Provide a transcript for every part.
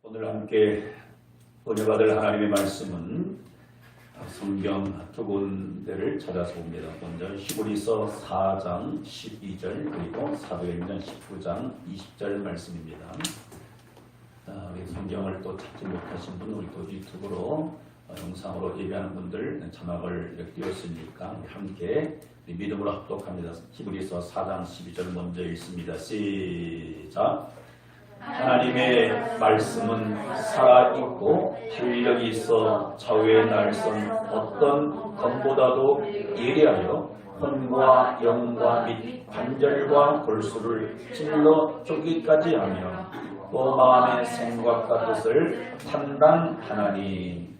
오늘 함께 은혜 받을 하나님의 말씀은 성경 두 군데를 찾아서 봅니다. 먼저 히브리서 4장 12절 그리고 사도행전 19장 20절 말씀입니다. 우리 성경을 또 찾지 못하신 분, 우리 또 유튜브로 영상으로 예배하는 분들 자막을 이렇게 띄웠으니까 함께 믿음으로 합독합니다. 히브리서 4장 12절 먼저 읽습니다. 시작. 하나님의 말씀은 살아있고 활력이 있어 좌우의 날선 어떤 검보다도 예리하여 혼과 영과 및 관절과 골수를 찔러 쪼기까지 하며 또 마음의 생각과 뜻을 판단하나니.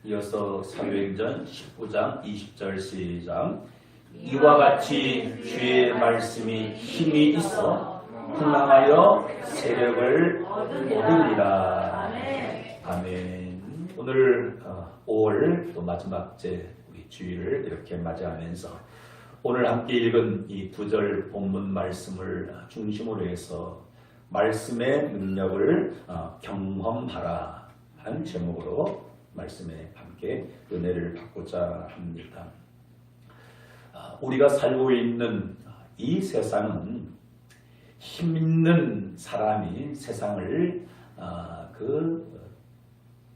이어서 사도행전 19장 20절 시작. 이와 같이 주의 말씀이 힘이 있어 흥망하여 세력을 얻으리라. 아멘. 오늘 5월 또 마지막 제 우리 주일을 이렇게 맞이하면서 오늘 함께 읽은 이 9절 본문 말씀을 중심으로 해서 말씀의 능력을 경험하라 하는 제목으로 말씀에 함께 은혜를 받고자 합니다. 우리가 살고 있는 이 세상은 힘있는 사람이 세상을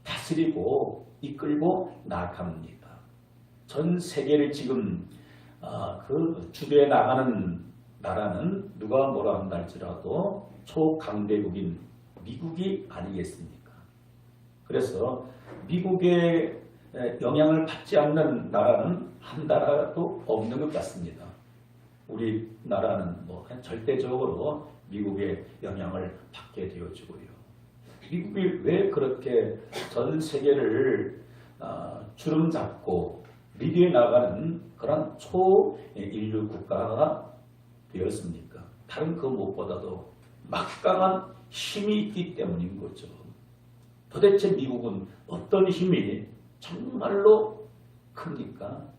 다스리고 이끌고 나아갑니다. 전 세계를 지금 주도해 나가는 나라는 누가 뭐라 한다 할지라도 초강대국인 미국이 아니겠습니까? 그래서 미국의 영향을 받지 않는 나라는 한 나라도 없는 것 같습니다. 우리나라는 절대적으로 미국의 영향을 받게 되어지고요. 미국이 왜 그렇게 전 세계를 주름잡고 리드해 나가는 그런 초인류 국가가 되었습니까? 다른 그 무엇보다도 막강한 힘이 있기 때문인 거죠. 도대체 미국은 어떤 힘이 정말로 큽니까?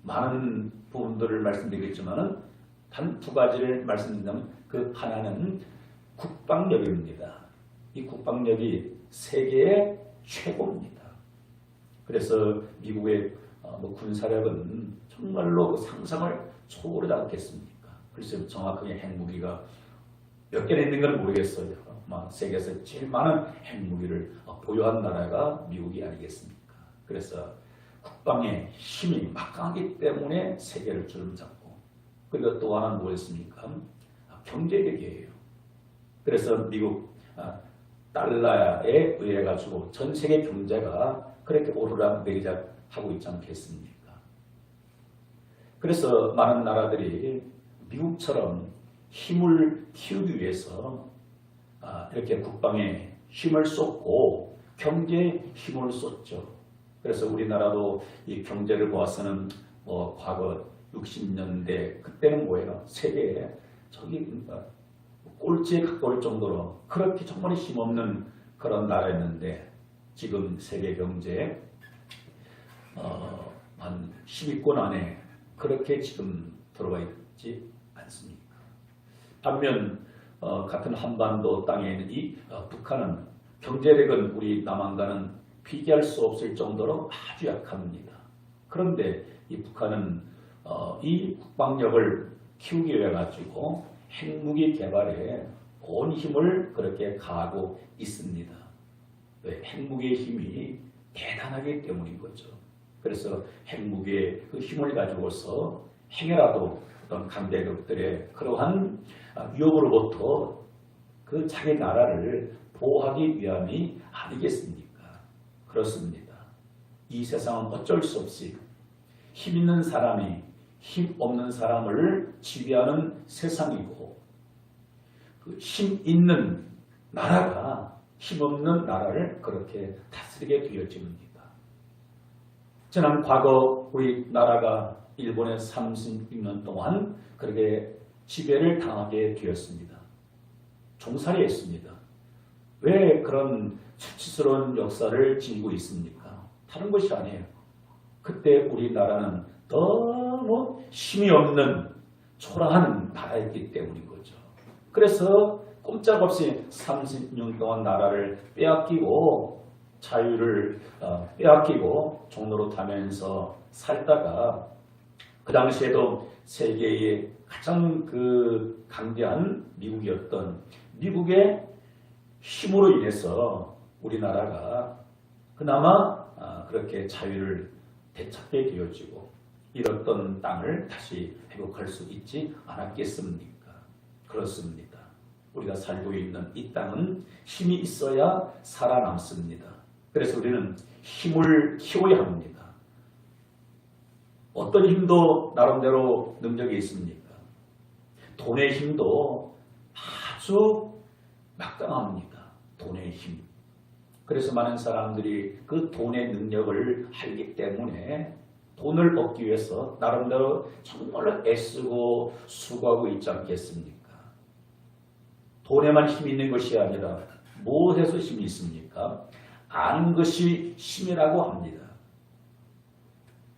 많은 부분들을 말씀드리겠지만 단 두 가지를 말씀드리면 그 하나는 국방력입니다. 이 국방력이 세계의 최고입니다. 그래서 미국의 군사력은 정말로 상상을 초월하지 않겠습니까? 글쎄요, 정확하게 핵무기가 몇 개나 있는 건 모르겠어요. 세계에서 제일 많은 핵무기를 보유한 나라가 미국이 아니겠습니까? 그래서 국방의 힘이 막강하기 때문에 세계를 주름잡고, 그리고 또 하나는 뭐였습니까? 경제력이에요. 그래서 미국 달러에 의해 가지고 전 세계 경제가 그렇게 오르락내리락 하고 있지 않겠습니까? 그래서 많은 나라들이 미국처럼 힘을 키우기 위해서 이렇게 국방에 힘을 쏟고 경제에 힘을 쏟죠. 그래서 우리나라도 이 경제를 보아서는 과거 60년대 그때는 뭐예요? 세계에 꼴찌에 가까울 정도로 그렇게 정말 힘없는 그런 나라였는데 지금 세계 경제에 한 10위권 안에 그렇게 지금 들어와 있지 않습니까? 반면 같은 한반도 땅에 있는 이 북한은 경제력은 우리 남한과는 비교할 수 없을 정도로 아주 약합니다. 그런데 이 북한은 이 국방력을 키우기 위해 가지고 핵무기 개발에 온 힘을 그렇게 가하고 있습니다. 왜? 핵무기의 힘이 대단하기 때문인 거죠. 그래서 핵무기의 그 힘을 가지고서 행여라도 어떤 강대국들의 그러한 위협으로부터 그 자기 나라를 보호하기 위함이 아니겠습니까? 그렇습니다. 이 세상은 어쩔 수 없이 힘 있는 사람이 힘 없는 사람을 지배하는 세상이고, 그 힘 있는 나라가 힘 없는 나라를 그렇게 다스리게 되어집니다. 지난 과거 우리나라가 일본의 36년 동안 그렇게 지배를 당하게 되었습니다. 종살이했습니다. 왜 그런 수치스러운 역사를 지니고 있습니까? 다른 것이 아니에요. 그때 우리나라는 너무 힘이 없는 초라한 나라였기 때문인 거죠. 그래서 꼼짝없이 30년 동안 나라를 빼앗기고 자유를 빼앗기고 종로로 타면서 살다가 그 당시에도 세계의 가장 그 강대한 미국이었던 미국의 힘으로 인해서 우리나라가 그나마 그렇게 자유를 되찾게 되어지고 잃었던 땅을 다시 회복할 수 있지 않았겠습니까? 그렇습니다. 우리가 살고 있는 이 땅은 힘이 있어야 살아남습니다. 그래서 우리는 힘을 키워야 합니다. 어떤 힘도 나름대로 능력이 있습니까? 돈의 힘도 아주 막강합니다. 돈의 힘. 그래서 많은 사람들이 그 돈의 능력을 알기 때문에 돈을 얻기 위해서 나름대로 정말로 애쓰고 수고하고 있지 않겠습니까? 돈에만 힘이 있는 것이 아니라 무엇에서 힘이 있습니까? 아는 것이 힘이라고 합니다.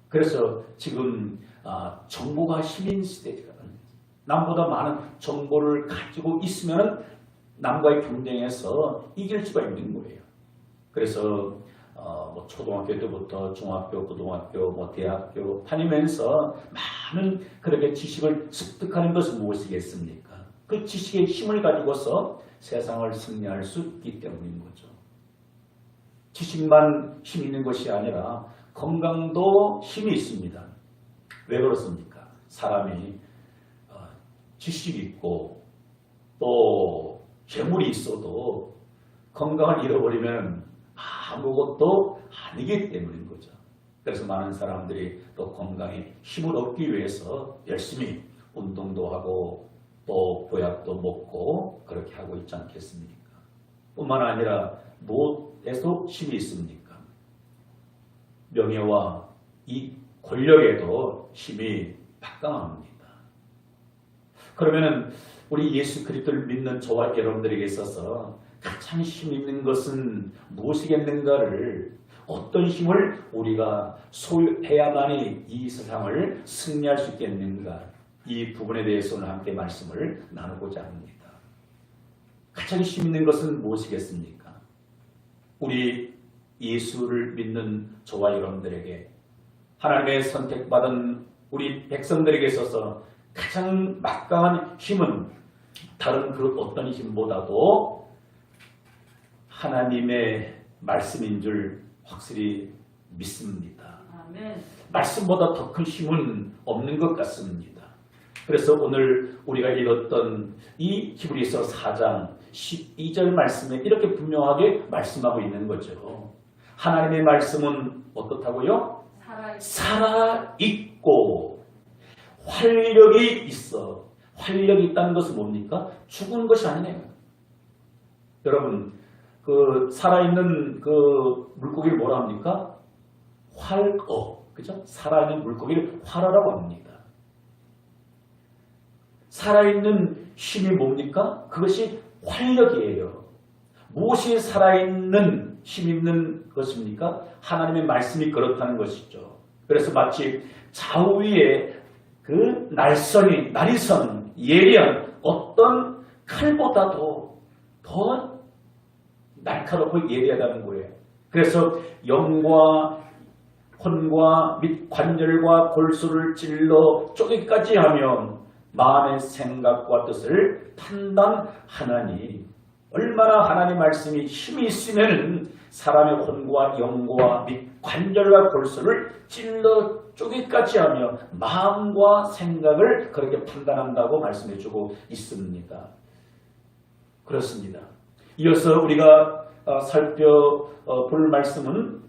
그래서 지금 정보가 힘인 시대가 남보다 많은 정보를 가지고 있으면 남과의 경쟁에서 이길 수가 있는 거예요. 그래서 뭐 초등학교 때부터 중학교, 고등학교, 뭐 대학교 다니면서 많은 그렇게 지식을 습득하는 것은 무엇이겠습니까? 그 지식의 힘을 가지고서 세상을 승리할 수 있기 때문인 거죠. 지식만 힘 있는 것이 아니라 건강도 힘이 있습니다. 왜 그렇습니까? 사람이 지식이 있고 또 재물이 있어도 건강을 잃어버리면 아무것도 아니기 때문인 거죠. 그래서 많은 사람들이 또 건강에 힘을 얻기 위해서 열심히 운동도 하고 또 보약도 먹고 그렇게 하고 있지 않겠습니까? 뿐만 아니라 무엇에서 힘이 있습니까? 명예와 이 권력에도 힘이 막강합니다. 그러면은 우리 예수 그리스도를 믿는 저와 여러분들에게 있어서 가장 힘 있는 것은 무엇이겠는가를, 어떤 힘을 우리가 소유해야만이 이 세상을 승리할 수 있겠는가, 이 부분에 대해서 오늘 함께 말씀을 나누고자 합니다. 가장 힘 있는 것은 무엇이겠습니까? 우리 예수를 믿는 저와 여러분들에게, 하나님의 선택받은 우리 백성들에게 있어서 가장 막강한 힘은 다른 그 어떤 힘보다도 하나님의 말씀인 줄 확실히 믿습니다. 아멘. 말씀보다 더 큰 힘은 없는 것 같습니다. 그래서 오늘 우리가 읽었던 이 히브리서 4장 12절 말씀에 이렇게 분명하게 말씀하고 있는 거죠. 하나님의 말씀은 어떻다고요? 살아있고 활력이 있어. 활력이 있다는 것은 뭡니까? 죽은 것이 아니네요. 여러분, 그 살아있는 그 물고기를 뭐라 합니까? 활어. 그죠? 살아있는 물고기를 활어라고 합니다. 살아있는 힘이 뭡니까? 그것이 활력이에요. 무엇이 살아있는 힘 있는 것입니까? 하나님의 말씀이 그렇다는 것이죠. 그래서 마치 좌우위에 그 날선 예리한 어떤 칼보다도 더 날카롭고 예리하다는 거예요. 그래서 영과 혼과 및 관절과 골수를 찔러 쪼개기까지 하며 마음의 생각과 뜻을 판단하나니, 얼마나 하나님의 말씀이 힘이 있으면 사람의 혼과 영과 및 관절과 골수를 찔러 쪼개기까지 하며 마음과 생각을 그렇게 판단한다고 말씀해주고 있습니다. 그렇습니다. 이어서 우리가 살펴볼 말씀은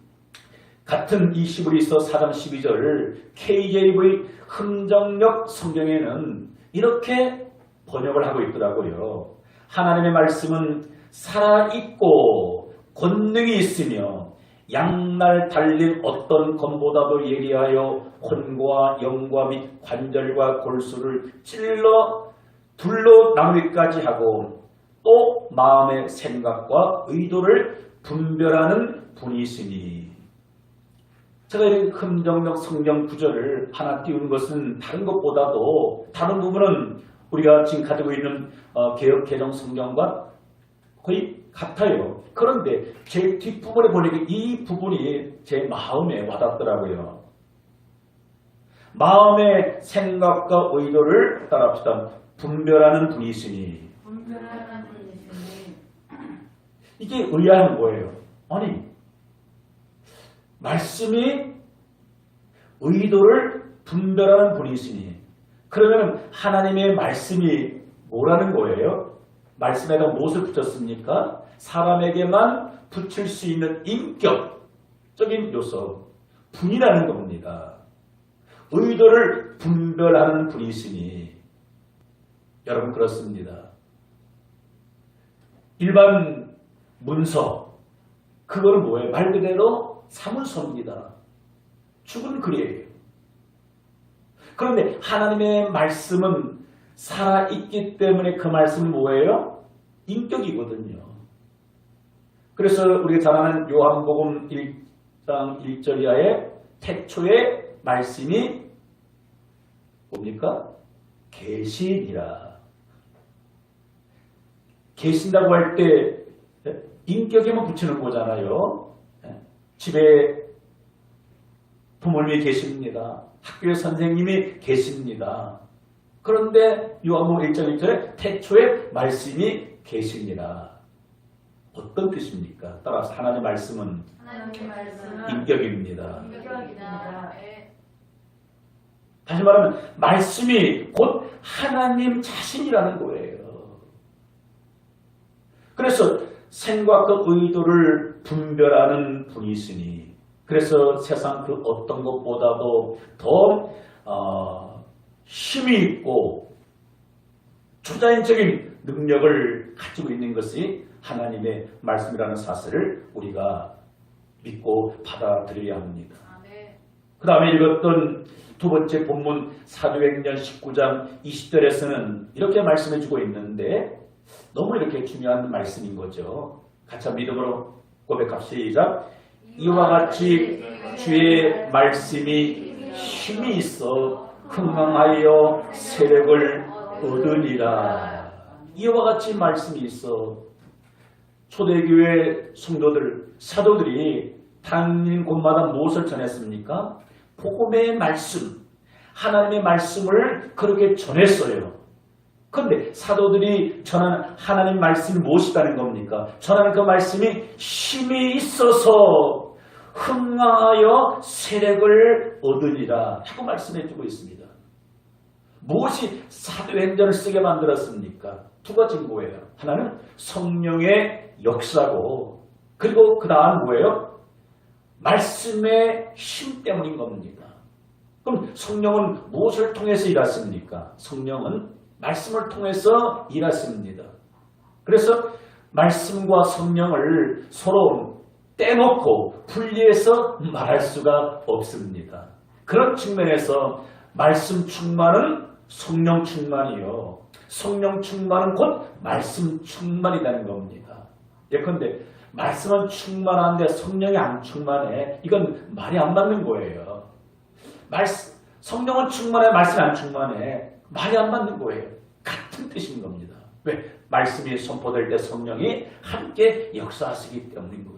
같은 이 히브리서 4장 12절 KJV 흥정역 성경에는 이렇게 번역을 하고 있더라고요. 하나님의 말씀은 살아있고 권능이 있으며 양날 달린 어떤 검보다도 예리하여 혼과 영과 및 관절과 골수를 찔러 둘로 나누기까지 하고 또 마음의 생각과 의도를 분별하는 분이시니. 제가 이렇게 흥정역 성경 구절을 하나 띄운 것은 다른 것보다도, 다른 부분은 우리가 지금 가지고 있는 개역 개정 성경과 거의 같아요. 그런데 제 뒷부분에 보니까 이 부분이 제 마음에 와닿더라고요. 마음의 생각과 의도를 따라합시다. 분별하는 분이 있으니. 이게 의아한 거예요. 아니, 말씀이 의도를 분별하는 분이 있으니. 그러면 하나님의 말씀이 뭐라는 거예요? 말씀에다 무엇을 붙였습니까? 사람에게만 붙일 수 있는 인격적인 요소, 분이라는 겁니다. 의도를 분별하는 분이 있으니. 여러분 그렇습니다. 일반 문서, 그거는 뭐예요? 말 그대로 사문서입니다. 죽은 글이에요. 그런데 하나님의 말씀은 살아있기 때문에 그 말씀은 뭐예요? 인격이거든요. 그래서 우리가 잘 아는 요한복음 1장 1절 이하의 태초의 말씀이 뭡니까? 계시니라. 계신다고 할 때 인격에만 붙이는 거잖아요. 집에 부모님이 계십니다. 학교에 선생님이 계십니다. 그런데 요한복음 1장 1절에 태초에 말씀이 계십니다. 어떤 뜻입니까? 따라서 하나님의 말씀은 인격입니다. 다시 말하면 말씀이 곧 하나님 자신이라는 거예요. 그래서 생각과 의도를 분별하는 분이 있으니, 그래서 세상 그 어떤 것보다도 더 힘이 있고 초자연적인 능력을 가지고 있는 것이 하나님의 말씀이라는 사실을 우리가 믿고 받아들여야 합니다. 그 다음에 읽었던 두 번째 본문 사도행전 19장 20절에서는 이렇게 말씀해 주고 있는데 너무 이렇게 중요한 말씀인 거죠. 같이 믿음으로 고백합시다. 이와 같이 주의 말씀이 힘이 있어 흥망하여 세력을 얻으리라. 이와 같이 말씀이 있어. 초대교회 성도들, 사도들이 다니는 곳마다 무엇을 전했습니까? 복음의 말씀, 하나님의 말씀을 그렇게 전했어요. 그런데 사도들이 전하는 하나님 말씀이 무엇이라는 겁니까? 전하는 그 말씀이 힘이 있어서 흥하여 세력을 얻으리라 하고 말씀해주고 있습니다. 무엇이 사도행전을 쓰게 만들었습니까? 두 가지인 거예요. 하나는 성령의 역사고, 그리고 그 다음 뭐예요? 말씀의 힘 때문인 겁니다. 그럼 성령은 무엇을 통해서 일하십니까? 성령은 말씀을 통해서 일하십니다. 그래서 말씀과 성령을 서로 떼놓고 분리해서 말할 수가 없습니다. 그런 측면에서 말씀 충만은 성령 충만이요. 성령 충만은 곧 말씀 충만이라는 겁니다. 예컨대 말씀은 충만한데 성령이 안 충만해. 이건 말이 안 맞는 거예요. 성령은 충만해, 말씀이 안 충만해. 말이 안 맞는 거예요. 같은 뜻인 겁니다. 왜? 말씀이 선포될 때 성령이 함께 역사하시기 때문인 거예요.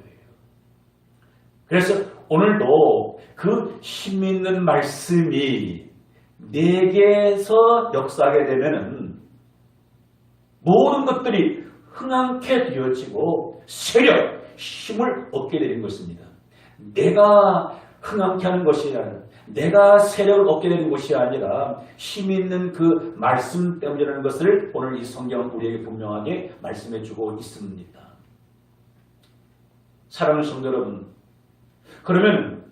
그래서 오늘도 그 힘 있는 말씀이 내게서 역사하게 되면은 모든 것들이 흥황케 되어지고 세력, 힘을 얻게 되는 것입니다. 내가 흥황케 하는 것이 아니라, 내가 세력을 얻게 되는 것이 아니라 힘 있는 그 말씀 때문이라는 것을 오늘 이 성경은 우리에게 분명하게 말씀해 주고 있습니다. 사랑하는 성도 여러분, 그러면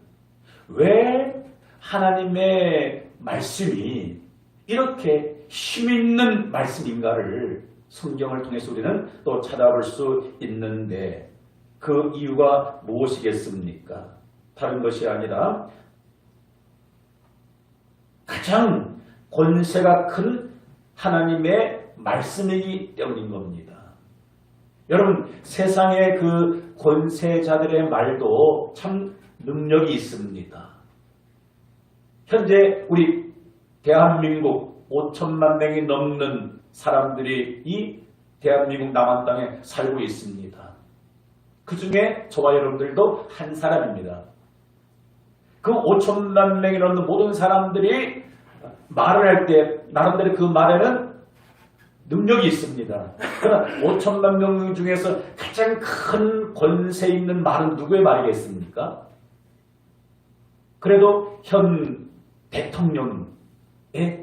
왜 하나님의 말씀이 이렇게 힘 있는 말씀인가를 성경을 통해서 우리는 또 찾아볼 수 있는데, 그 이유가 무엇이겠습니까? 다른 것이 아니라 가장 권세가 큰 하나님의 말씀이기 때문인 겁니다. 여러분, 세상의 그 권세자들의 말도 참 능력이 있습니다. 현재 우리 대한민국 5천만 명이 넘는 사람들이 이 대한민국 남한 땅에 살고 있습니다. 그 중에 저와 여러분들도 한 사람입니다. 그 5천만 명이 넘는 모든 사람들이 말을 할 때 나름대로 그 말에는 능력이 있습니다. 그러나 5천만 명 중에서 가장 큰 권세 있는 말은 누구의 말이겠습니까? 그래도 현 대통령의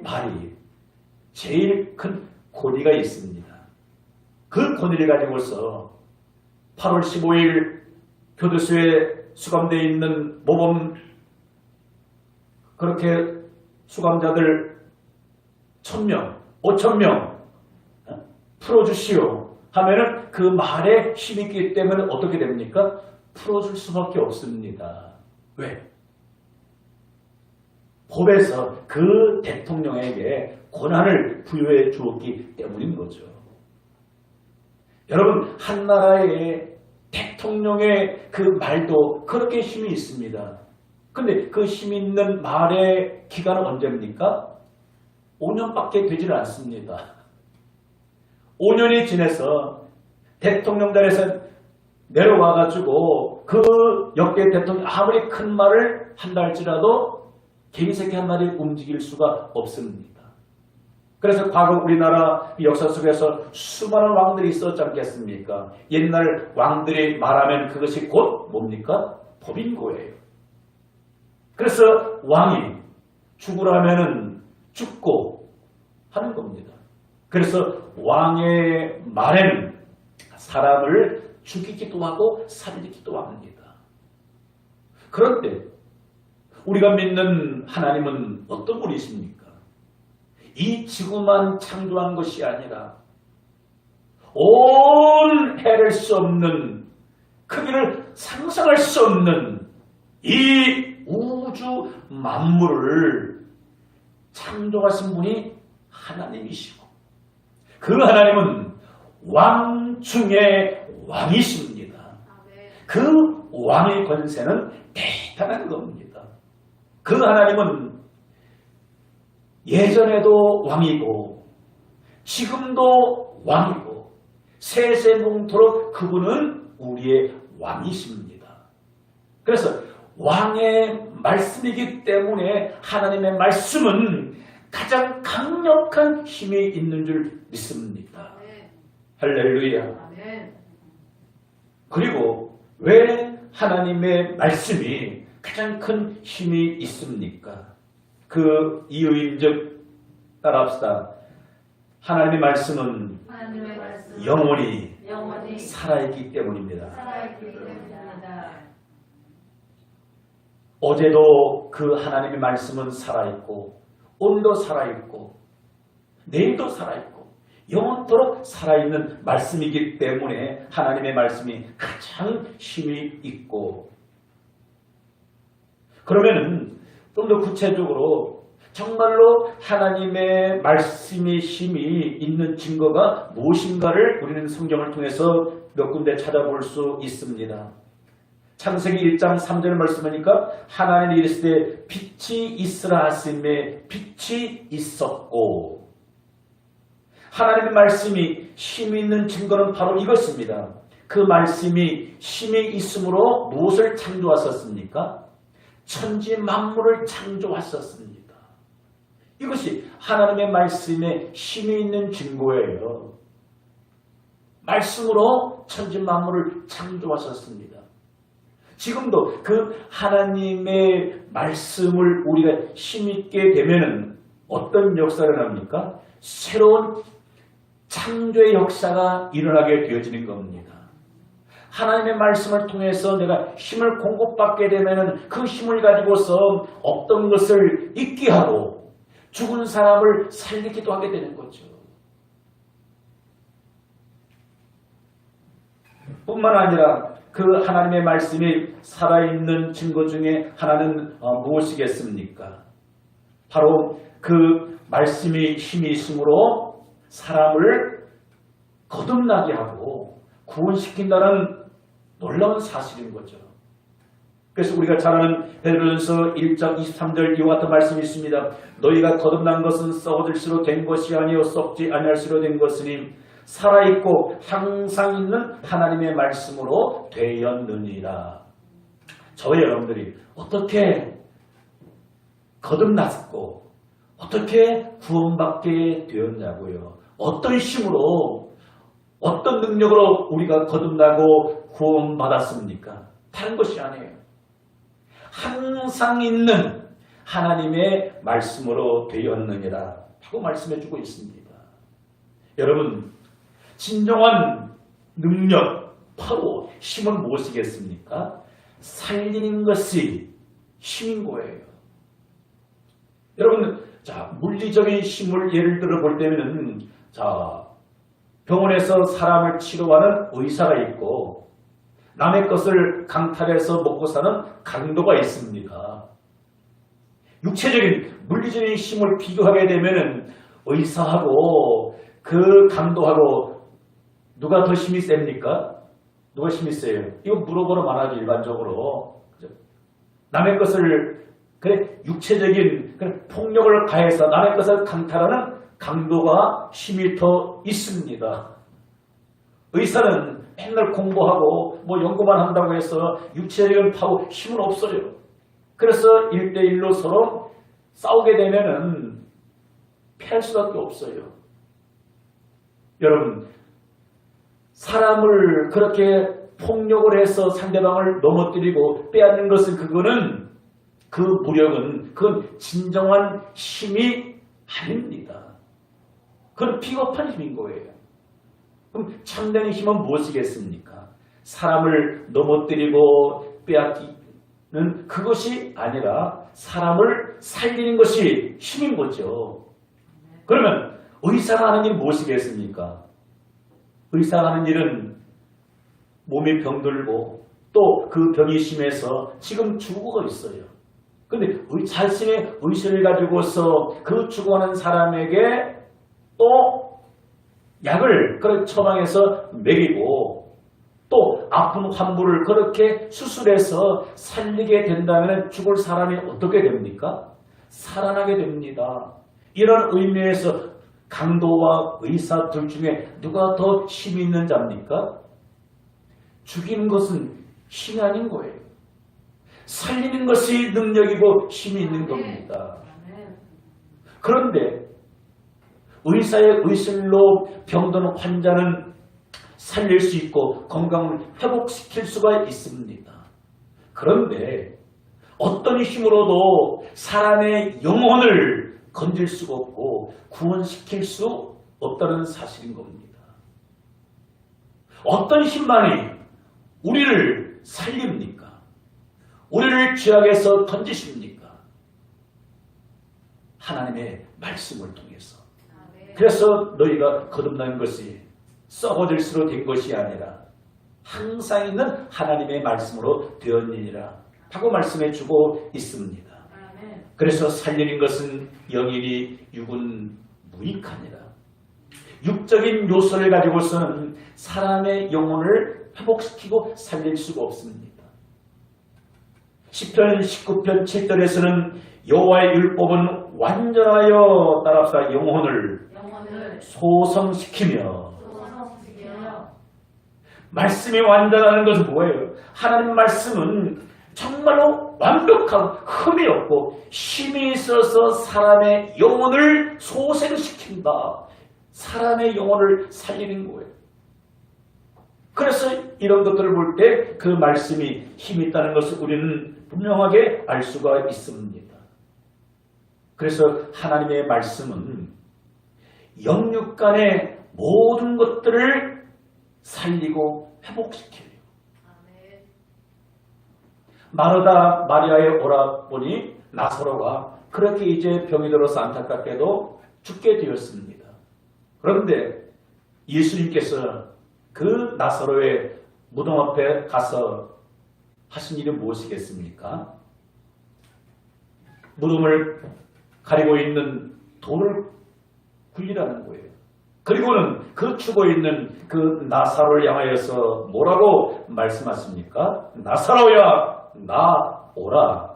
말이 제일 큰 권위가 있습니다. 그 권위를 가지고서 8월 15일 교도소에 수감되어 있는 모범 그렇게 수감자들 1,000명, 5,000명 풀어주시오 하면은 그 말에 힘이 있기 때문에 어떻게 됩니까? 풀어줄 수밖에 없습니다. 왜? 법에서 그 대통령에게 권한을 부여해 주었기 때문인 거죠. 여러분, 한 나라의 대통령의 그 말도 그렇게 힘이 있습니다. 근데 그 힘 있는 말의 기간은 언제입니까? 5년밖에 되질 않습니다. 5년이 지나서 대통령 자리에서 내려와가지고 그 역대 대통령 아무리 큰 말을 한다 할지라도 개미새끼 한 마리 움직일 수가 없습니다. 그래서 과거 우리나라 역사 속에서 수많은 왕들이 있었지 않겠습니까? 옛날 왕들이 말하면 그것이 곧 뭡니까? 법인 거예요. 그래서 왕이 죽으라면은 죽고 하는 겁니다. 그래서 왕의 말에는 사람을 죽이기도 하고 살리기도 합니다. 그런데 우리가 믿는 하나님은 어떤 분이십니까? 이 지구만 창조한 것이 아니라 온 헤아릴 수 없는 크기를 상상할 수 없는 이 우주 만물을 창조하신 분이 하나님이시고 그 하나님은 왕 중에 왕이십니다. 그 왕의 권세는 대단한 겁니다. 그 하나님은 예전에도 왕이고 지금도 왕이고 세세뭉토록 그분은 우리의 왕이십니다. 그래서 왕의 말씀이기 때문에 하나님의 말씀은 가장 강력한 힘이 있는 줄 믿습니다. 할렐루야. 그리고 왜 하나님의 말씀이 가장 큰 힘이 있습니까? 그 이유인즉 따라합시다. 하나님의 말씀은 영원히 살아있기 때문입니다. 어제도 그 하나님의 말씀은 살아있고 오늘도 살아있고 내일도 살아있고 영원토록 살아있는 말씀이기 때문에 하나님의 말씀이 가장 힘이 있고 그러면은 좀 더 구체적으로 정말로 하나님의 말씀의 힘이 있는 증거가 무엇인가를 우리는 성경을 통해서 몇 군데 찾아볼 수 있습니다. 창세기 1장 3절 말씀하니까 하나님이 이르시되 빛이 있으라 하시매 빛이 있었고 하나님의 말씀이 힘이 있는 증거는 바로 이것입니다. 그 말씀이 힘이 있으므로 무엇을 창조하셨습니까? 천지 만물을 창조하셨습니다. 이것이 하나님의 말씀에 힘이 있는 증거예요. 말씀으로 천지 만물을 창조하셨습니다. 지금도 그 하나님의 말씀을 우리가 힘있게 되면은 어떤 역사를 합니까? 새로운 창조의 역사가 일어나게 되어지는 겁니다. 하나님의 말씀을 통해서 내가 힘을 공급받게 되면은 그 힘을 가지고서 없던 것을 잊게 하고 죽은 사람을 살리기도 하게 되는 거죠. 뿐만 아니라 그 하나님의 말씀이 살아있는 증거 중에 하나는 무엇이겠습니까? 바로 그 말씀이 힘이 있으므로 사람을 거듭나게 하고 구원시킨다는 놀라운 사실인 거죠. 그래서 우리가 잘 아는 베드로전서 1장 23절 이와 같은 말씀이 있습니다. 너희가 거듭난 것은 썩어질수록 된 것이 아니요 썩지 아니할수록 된 것이니 살아있고 항상 있는 하나님의 말씀으로 되었느니라. 저와 여러분들이 어떻게 거듭났고 어떻게 구원받게 되었냐고요. 어떤 힘으로 어떤 능력으로 우리가 거듭나고 구원받았습니까? 다른 것이 아니에요. 항상 있는 하나님의 말씀으로 되었느니라 하고 말씀해주고 있습니다. 여러분, 진정한 능력, 바로 힘은 무엇이겠습니까? 살리는 것이 힘인 거예요. 여러분, 자, 물리적인 힘을 예를 들어 볼 때는, 자, 병원에서 사람을 치료하는 의사가 있고, 남의 것을 강탈해서 먹고 사는 강도가 있습니다. 육체적인 물리적인 힘을 비교하게 되면 의사하고 그 강도하고 누가 더 힘이 셉니까? 누가 힘이 세요? 이거 물어보러 말하죠, 일반적으로. 남의 것을 그래 육체적인 폭력을 가해서 남의 것을 강탈하는 강도가 힘이 더 있습니다. 의사는 맨날 공부하고 뭐 연구만 한다고 해서 육체적인 파워 힘은 없어요. 그래서 1대1로 서로 싸우게 되면은 피할 수밖에 없어요. 여러분, 사람을 그렇게 폭력을 해서 상대방을 넘어뜨리고 빼앗는 것은 그거는 그 무력은 그건 진정한 힘이 아닙니다. 그건 비겁한 힘인 거예요. 그럼 참된 힘은 무엇이겠습니까? 사람을 넘어뜨리고 빼앗기는 그것이 아니라 사람을 살리는 것이 힘인 거죠. 그러면 의사가 하는 일은 무엇이겠습니까? 의사가 하는 일은 몸이 병들고 또 그 병이 심해서 지금 죽어가 있어요. 근데 자신의 의식을 가지고서 그 죽어가는 사람에게 또 약을 그렇게 처방해서 먹이고 또 아픈 환부를 그렇게 수술해서 살리게 된다면 죽을 사람이 어떻게 됩니까? 살아나게 됩니다. 이런 의미에서 강도와 의사 둘 중에 누가 더 힘 있는 자입니까? 죽이는 것은 힘이 아닌 거예요. 살리는 것이 능력이고 힘이 있는 겁니다. 그런데 의사의 의술로 병든 환자는 살릴 수 있고 건강을 회복시킬 수가 있습니다. 그런데 어떤 힘으로도 사람의 영혼을 건질 수가 없고 구원시킬 수 없다는 사실인 겁니다. 어떤 힘만이 우리를 살립니까? 우리를 죄악에서 건지십니까? 하나님의 말씀을 통해서. 그래서 너희가 거듭난 것이 썩어질수록 된 것이 아니라 항상 있는 하나님의 말씀으로 되었느니라 하고 말씀해 주고 있습니다. 그래서 살리는 것은 영이니 육은 무익하니라. 육적인 요소를 가지고서는 사람의 영혼을 회복시키고 살릴 수가 없습니다. 시편 19편 7절에서는 여호와의 율법은 완전하여 따라서 영혼을 소성시키며 말씀이 완전하는 것은 뭐예요? 하나님 말씀은 정말로 완벽하고 흠이 없고 힘이 있어서 사람의 영혼을 소생시킨다. 사람의 영혼을 살리는 거예요. 그래서 이런 것들을 볼 때 그 말씀이 힘이 있다는 것을 우리는 분명하게 알 수가 있습니다. 그래서 하나님의 말씀은 영육 간의 모든 것들을 살리고 회복시켜요. 마르다 마리아의 오라버니 나사로가 그렇게 이제 병이 들어서 안타깝게도 죽게 되었습니다. 그런데 예수님께서 그 나사로의 무덤 앞에 가서 하신 일은 무엇이겠습니까? 무덤을 가리고 있는 돌을 굴리라는 거예요. 그리고는 그 죽어있는 그 나사로를 향하여서 뭐라고 말씀하십니까? 나사로야 나오라.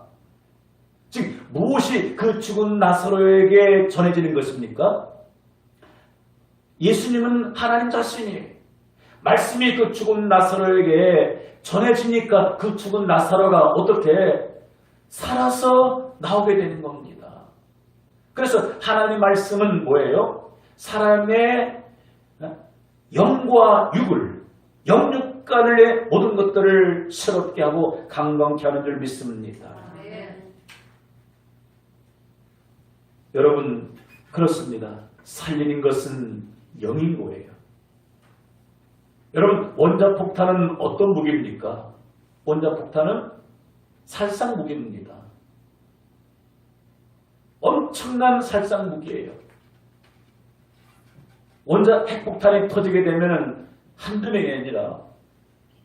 즉 무엇이 그 죽은 나사로에게 전해지는 것입니까? 예수님은 하나님 자신이 말씀이 그 죽은 나사로에게 전해지니까 그 죽은 나사로가 어떻게 살아서 나오게 되는 겁니다. 그래서 하나님의 말씀은 뭐예요? 사람의 영과 육을, 영육간의 모든 것들을 새롭게 하고 강건케 하는 줄 믿습니다. 여러분 그렇습니다. 살리는 것은 영인 거예요. 여러분 원자폭탄은 어떤 무기입니까? 원자폭탄은 살상 무기입니다. 엄청난 살상 무기예요. 핵폭탄이 터지게 되면 한두 명이 아니라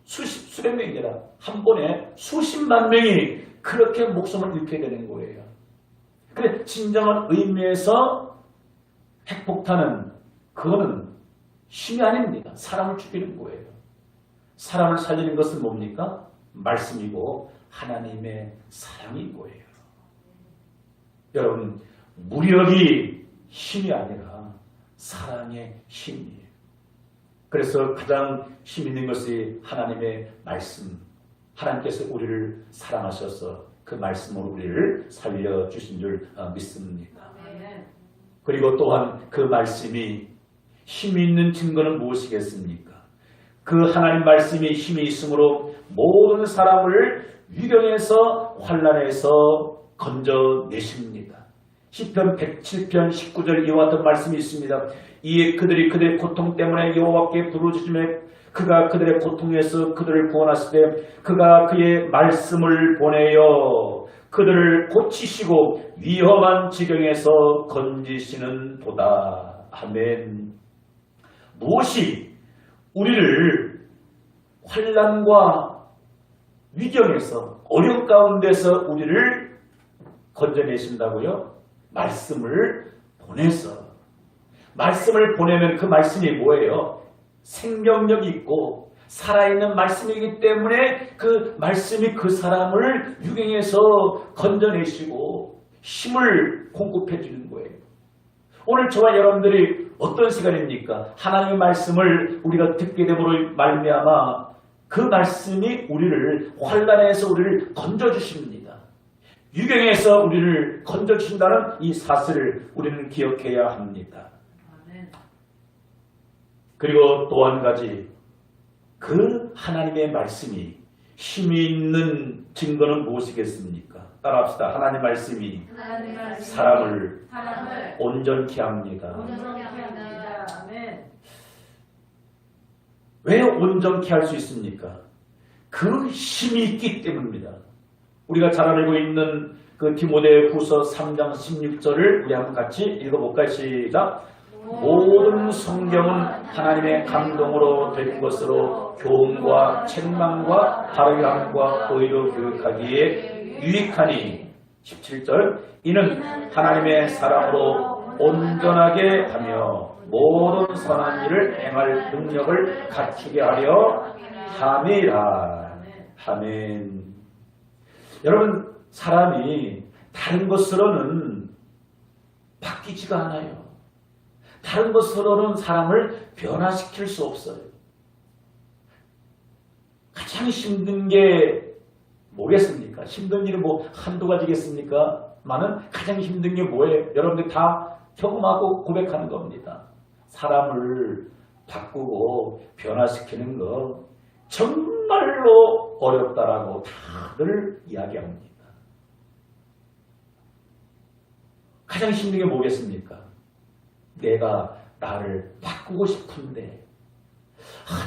수백 명이 아니라 한 번에 수십만 명이 그렇게 목숨을 잃게 되는 거예요. 근데 진정한 의미에서 핵폭탄은 그거는 힘이 아닙니다. 사람을 죽이는 거예요. 사람을 살리는 것은 뭡니까? 말씀이고 하나님의 사랑인 거예요. 여러분 무력이 힘이 아니라 사랑의 힘이에요. 그래서 가장 힘 있는 것이 하나님의 말씀. 하나님께서 우리를 사랑하셔서 그 말씀으로 우리를 살려주신 줄 믿습니다. 그리고 또한 그 말씀이 힘이 있는 증거는 무엇이겠습니까? 그 하나님 말씀이 힘이 있으므로 모든 사람을 위경에서 환난에서 건져내십니다. 시편 107편 19절 이와 같은 말씀이 있습니다. 이에 그들이 그들의 고통 때문에 여호와께 부르짖으며 그가 그들의 고통에서 그들을 구원하시되 그가 그의 말씀을 보내어 그들을 고치시고 위험한 지경에서 건지시는 도다. 아멘. 무엇이 우리를 환난과 위경에서 어려움 가운데서 우리를 건져내신다고요? 말씀을 보내서. 말씀을 보내면 그 말씀이 뭐예요? 생명력이 있고 살아있는 말씀이기 때문에 그 말씀이 그 사람을 유경에서 건져내시고 힘을 공급해 주는 거예요. 오늘 저와 여러분들이 어떤 시간입니까? 하나님의 말씀을 우리가 듣게 됨으로 말미암아 그 말씀이 우리를 환난에서 우리를 건져주십니다. 유경에서 우리를 건져주신다는 이 사실을 우리는 기억해야 합니다. 그리고 또 한 가지 그 하나님의 말씀이 힘이 있는 증거는 무엇이겠습니까? 따라합시다. 하나님의 말씀이 사람을 온전케 합니다. 왜 온전케 할 수 있습니까? 그 힘이 있기 때문입니다. 우리가 잘 알고 있는 그 디모데후서 3장 16절을 우리 한번 같이 읽어볼까요? 시작. 모든 성경은 하나님의 감동으로 된 것으로 교훈과 책망과 바르게 함과 의로 교육하기에 유익하니 17절 이는 하나님의 사랑으로 온전하게 하며 모든 선한 일을 행할 능력을 갖추게 하려 함이라. 아멘. 여러분 사람이 다른 것으로는 바뀌지가 않아요. 다른 것으로는 사람을 변화시킬 수 없어요. 가장 힘든 게 뭐겠습니까? 힘든 일은 뭐 한두 가지겠습니까? 많은 가장 힘든 게 뭐예요? 여러분들 다 경험하고 고백하는 겁니다. 사람을 바꾸고 변화시키는 거 정말로 어렵다라고 다들 이야기합니다. 가장 힘든 게 뭐겠습니까? 내가 나를 바꾸고 싶은데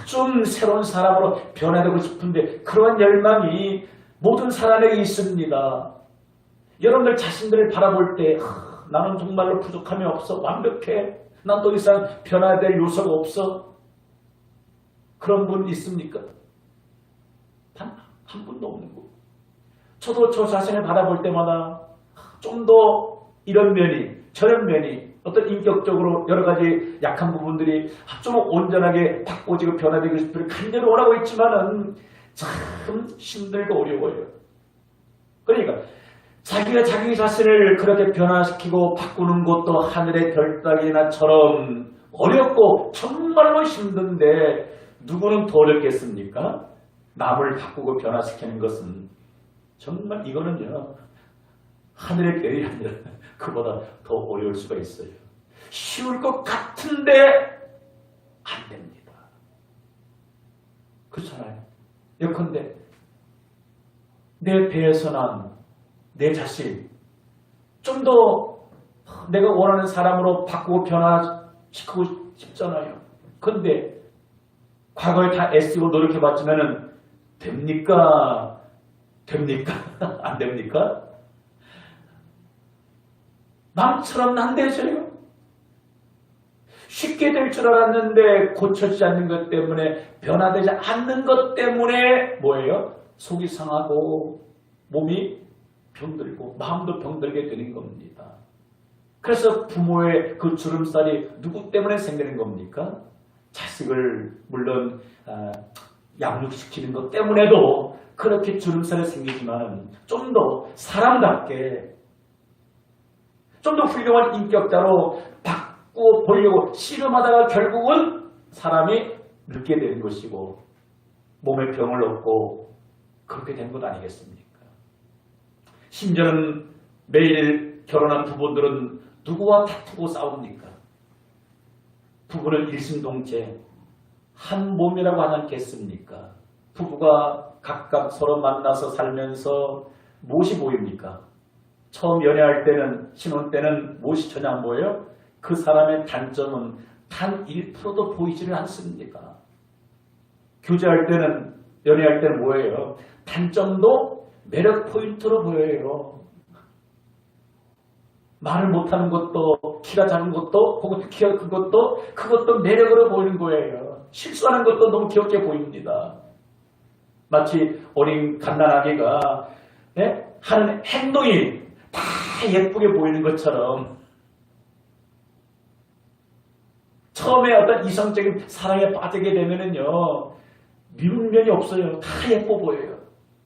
좀 새로운 사람으로 변화되고 싶은데 그러한 열망이 모든 사람에게 있습니다. 여러분들 자신들을 바라볼 때 나는 정말로 부족함이 없어. 완벽해. 난 더 이상 변화될 요소가 없어. 그런 분 있습니까? 단 한 분도 없는 거. 저도 저 자신을 바라볼 때마다 좀 더 이런 면이 저런 면이 어떤 인격적으로 여러 가지 약한 부분들이 좀 온전하게 바꿔지고 변화되고 싶은 간절히 원하고 있지만은 참 힘들고 어려워요. 그러니까 자기가 자기 자신을 그렇게 변화시키고 바꾸는 것도 하늘의 별따기나처럼 어렵고 정말로 힘든데 누구는 더 어렵겠습니까? 남을 바꾸고 변화시키는 것은 정말 이거는요 하늘의 별이 아니라 그보다 더 어려울 수가 있어요. 쉬울 것 같은데 안 됩니다. 그렇잖아요. 예컨대 내 배에서 난 내 자신 좀 더 내가 원하는 사람으로 바꾸고 변화시키고 싶잖아요. 그런데 과거에 다 애쓰고 노력해봤지만은 됩니까? 됩니까? 안 됩니까? 남처럼 안 되세요? 쉽게 될 줄 알았는데 고쳐지지 않는 것 때문에 변화되지 않는 것 때문에 뭐예요? 속이 상하고 몸이 병들고 마음도 병들게 되는 겁니다. 그래서 부모의 그 주름살이 누구 때문에 생기는 겁니까? 자식을 물론 양육시키는 것 때문에도 그렇게 주름살이 생기지만 좀 더 사람답게 좀 더 훌륭한 인격자로 바꾸어 보려고 씨름하다가 결국은 사람이 늙게 되는 것이고 몸에 병을 얻고 그렇게 된 것 아니겠습니까? 심지어는 매일 결혼한 부부들은 누구와 다투고 싸웁니까? 부부는 일심동체 한 몸이라고 하지 않겠습니까? 부부가 각각 서로 만나서 살면서 무엇이 보입니까? 처음 연애할 때는 신혼 때는 무엇이 전혀 안 보여요? 그 사람의 단점은 단 1%도 보이지를 않습니다. 교제할 때는 연애할 때는 뭐예요? 단점도 매력 포인트로 보여요. 말을 못하는 것도 키가 작은 것도 혹은 키가 큰 것도 그것도 매력으로 보이는 거예요. 실수하는 것도 너무 귀엽게 보입니다. 마치 어린 갓난아기가 하는 행동이 다 예쁘게 보이는 것처럼 처음에 어떤 이성적인 사랑에 빠지게 되면은요 미운 면이 없어요. 다 예뻐 보여요.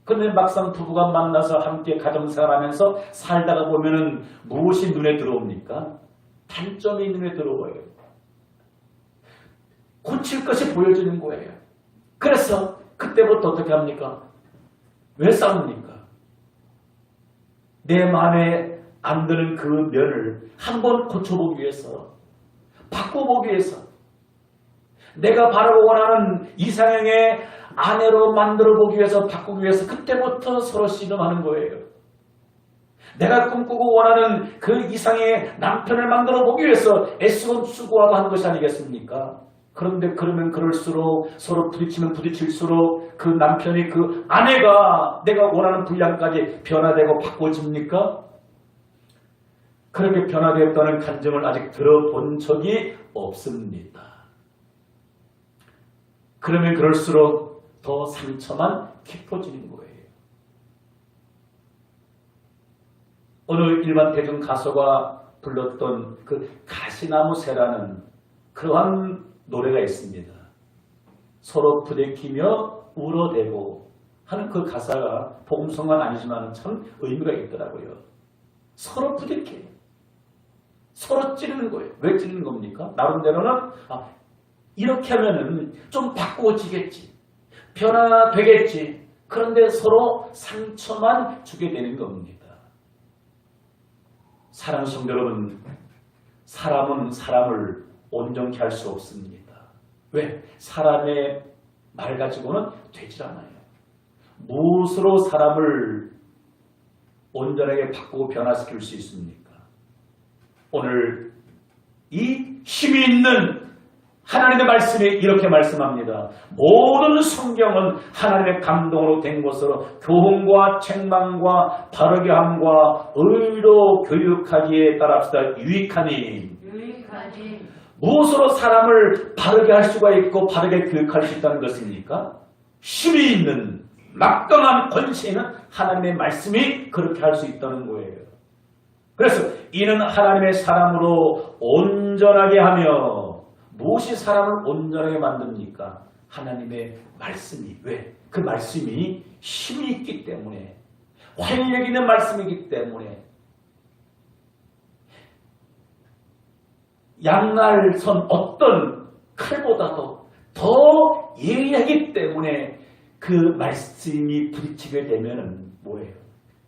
그런데 막상 부부가 만나서 함께 가정생활하면서 살다가 보면은 무엇이 눈에 들어옵니까? 단점이 눈에 들어와요. 고칠 것이 보여지는 거예요. 그래서 그때부터 어떻게 합니까? 왜 싸웁니까? 내 마음에 안 드는 그 면을 한번 고쳐보기 위해서, 바꿔보기 위해서, 내가 바라고 원하는 이상형의 아내로 만들어보기 위해서, 바꾸기 위해서 그때부터 서로 씨름하는 거예요. 내가 꿈꾸고 원하는 그 이상의 남편을 만들어보기 위해서 애쓰고 수고하고 하는 것이 아니겠습니까? 그런데 그러면 그럴수록 서로 부딪히면 부딪힐수록 그 남편이 그 아내가 내가 원하는 분량까지 변화되고 바꿔집니까? 그렇게 변화되었다는 감정을 아직 들어본 적이 없습니다. 그러면 그럴수록 더 상처만 깊어지는 거예요. 어느 일반 대중 가수가 불렀던 그 가시나무 새라는 그러한 노래가 있습니다. 서로 부대끼며 울어대고 하는 그 가사가 복음성은 아니지만 참 의미가 있더라고요. 서로 부대껴요. 서로 찌르는 거예요. 왜 찌르는 겁니까? 나름대로는 이렇게 하면은 좀 바꾸어지겠지. 변화되겠지. 그런데 서로 상처만 주게 되는 겁니다. 사랑하는 성도 여러분, 사람은 사람을 온전케 할 수 없습니다. 왜? 사람의 말 가지고는 되질 않아요. 무엇으로 사람을 온전하게 바꾸고 변화시킬 수 있습니까? 오늘 이 힘이 있는 하나님의 말씀이 이렇게 말씀합니다. 모든 성경은 하나님의 감동으로 된 것으로 교훈과 책망과 바르게 함과 의로 교육하기에 따라서 유익하니. 무엇으로 사람을 바르게 할 수가 있고 바르게 교육할 수 있다는 것입니까? 힘이 있는 막강한 권세 있는 하나님의 말씀이 그렇게 할 수 있다는 거예요. 그래서 이는 하나님의 사람으로 온전하게 하며, 무엇이 사람을 온전하게 만듭니까? 하나님의 말씀이. 왜? 그 말씀이 힘이 있기 때문에, 활력 있는 말씀이기 때문에 양날선 어떤 칼보다도 더 예리하기 때문에 그 말씀이 부딪히게 되면 뭐예요?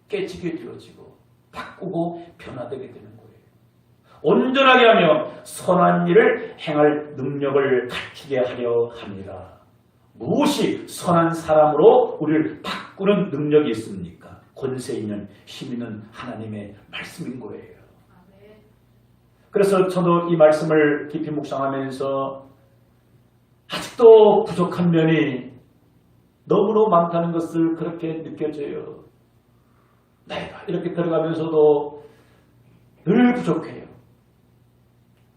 깨지게 되어지고 바꾸고 변화되게 되는 거예요. 온전하게 하며 선한 일을 행할 능력을 갖추게 하려 합니다. 무엇이 선한 사람으로 우리를 바꾸는 능력이 있습니까? 권세 있는 힘 있는 하나님의 말씀인 거예요. 그래서 저도 이 말씀을 깊이 묵상하면서 아직도 부족한 면이 너무너무 많다는 것을 그렇게 느껴져요. 내가 이렇게 들어가면서도 늘 부족해요.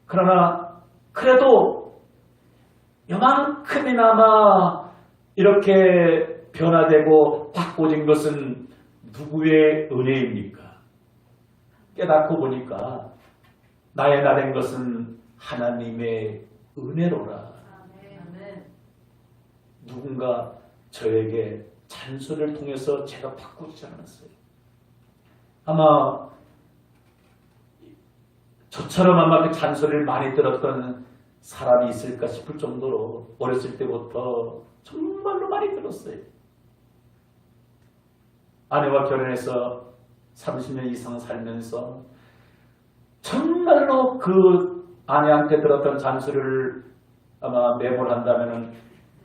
그러나 그래도 요만큼이나마 이렇게 변화되고 바꿔진 것은 누구의 은혜입니까? 깨닫고 보니까 나의 나된 것은 하나님의 은혜로라. 누군가 저에게 잔소리를 통해서 제가 바꾸지 않았어요. 아마 저처럼 아마 그 잔소리를 많이 들었던 사람이 있을까 싶을 정도로 어렸을 때부터 정말로 많이 들었어요. 아내와 결혼해서 30년 이상 살면서 정말로 그 아내한테 들었던 잔소리를 아마 메모한다면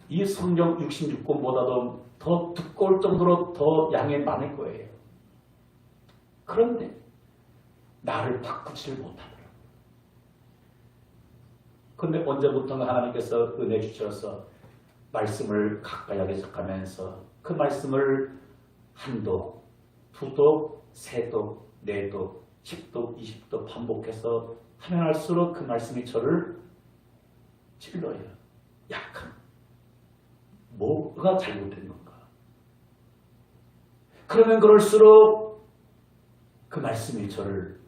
이 성경 66권보다도 더 두꺼울 정도로 더 양이 많을 거예요. 그런데 나를 바꾸질 못하더라고요. 그런데 언제부턴가 하나님께서 은혜 주셔서 말씀을 가까이 해석하면서 그 말씀을 한도, 두도, 세도, 네도, 10도, 20도 반복해서 하면 할수록 그 말씀이 저를 찔러요. 약한. 뭐가 잘못된 건가? 그러면 그럴수록 그 말씀이 저를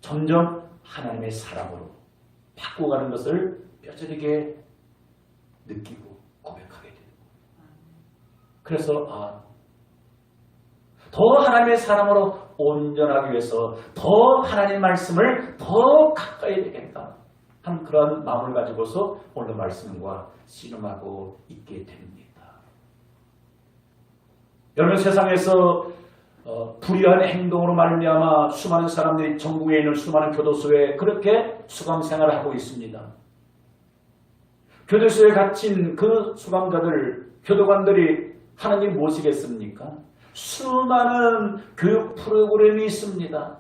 점점 하나님의 사랑으로 바꿔가는 것을 뼈저리게 느끼고 고백하게 됩니다. 그래서 더 하나님의 사랑으로 온전하기 위해서 더 하나님의 말씀을 더 가까이 되겠다 하는 그런 마음을 가지고서 오늘 말씀과 씨름하고 있게 됩니다. 여러분 세상에서 불의한 행동으로 말미암아 수많은 사람들이 전국에 있는 수많은 교도소에 그렇게 수감 생활을 하고 있습니다. 교도소에 갇힌 그 수감자들, 교도관들이 하나님 무엇이겠습니까? 수많은 교육 프로그램이 있습니다.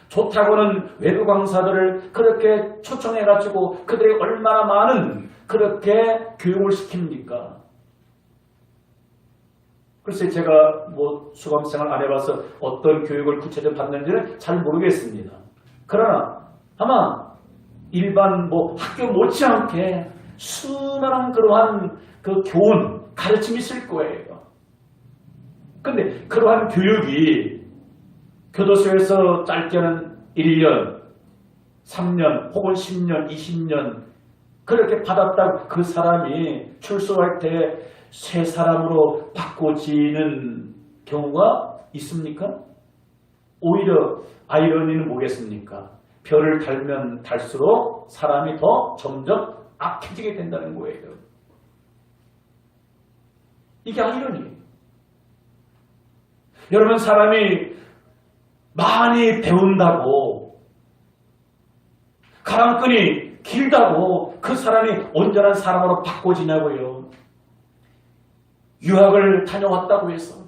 좋다고는 외부 강사들을 그렇게 초청해가지고 그들이 얼마나 많은 그렇게 교육을 시킵니까? 글쎄 제가 수감생활 안 해봐서 어떤 교육을 구체적으로 받는지는 잘 모르겠습니다. 그러나 아마 일반 학교 못지않게 수많은 그러한 그 교훈, 가르침이 있을 거예요. 근데 그러한 교육이 교도소에서 짧게는 1년, 3년, 혹은 10년, 20년 그렇게 받았다고 그 사람이 출소할 때 새 사람으로 바꿔지는 경우가 있습니까? 오히려 아이러니는 뭐겠습니까? 별을 달면 달수록 사람이 더 점점 악해지게 된다는 거예요. 이게 아이러니예요. 여러분 사람이 많이 배운다고 가랑끈이 길다고 그 사람이 온전한 사람으로 바꿔지냐고요. 유학을 다녀왔다고 해서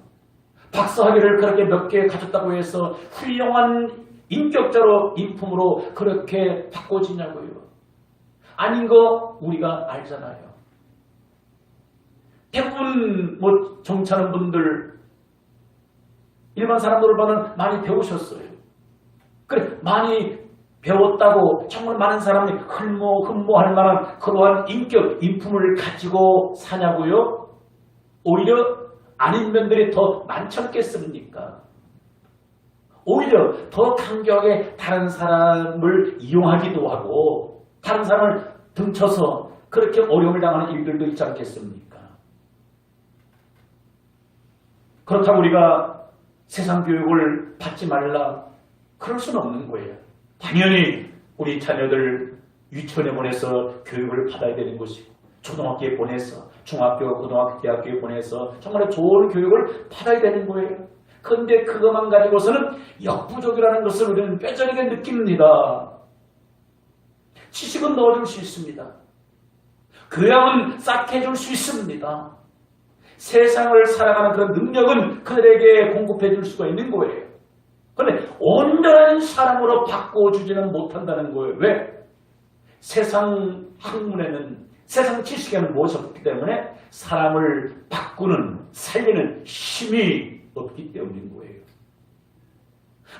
박사학위를 그렇게 몇 개 가졌다고 해서 훌륭한 인격자로 인품으로 그렇게 바꿔지냐고요. 아닌 거 우리가 알잖아요. 대부분 정치하는 분들 일반 사람들을 보면 많이 배우셨어요. 그래 많이 배웠다고 정말 많은 사람이 흠모할 만한 그러한 인격, 인품을 가지고 사냐고요? 오히려 아닌 면들이 더 많지 않겠습니까? 오히려 더 강경하게 다른 사람을 이용하기도 하고 다른 사람을 등쳐서 그렇게 어려움을 당하는 일들도 있지 않겠습니까? 그렇다고 우리가 세상 교육을 받지 말라. 그럴 수는 없는 거예요. 당연히 우리 자녀들 유치원에 보내서 교육을 받아야 되는 것이고 초등학교에 보내서 중학교, 고등학교, 대학교에 보내서 정말 좋은 교육을 받아야 되는 거예요. 그런데 그것만 가지고서는 역부족이라는 것을 우리는 뼈저리게 느낍니다. 지식은 넣어줄 수 있습니다. 교양은 쌓게 해줄 수 있습니다. 세상을 살아가는 그런 능력은 그들에게 공급해 줄 수가 있는 거예요. 그런데 온전한 사람으로 바꿔주지는 못한다는 거예요. 왜? 세상 학문에는, 세상 지식에는 무엇이 없기 때문에 사람을 바꾸는, 살리는 힘이 없기 때문인 거예요.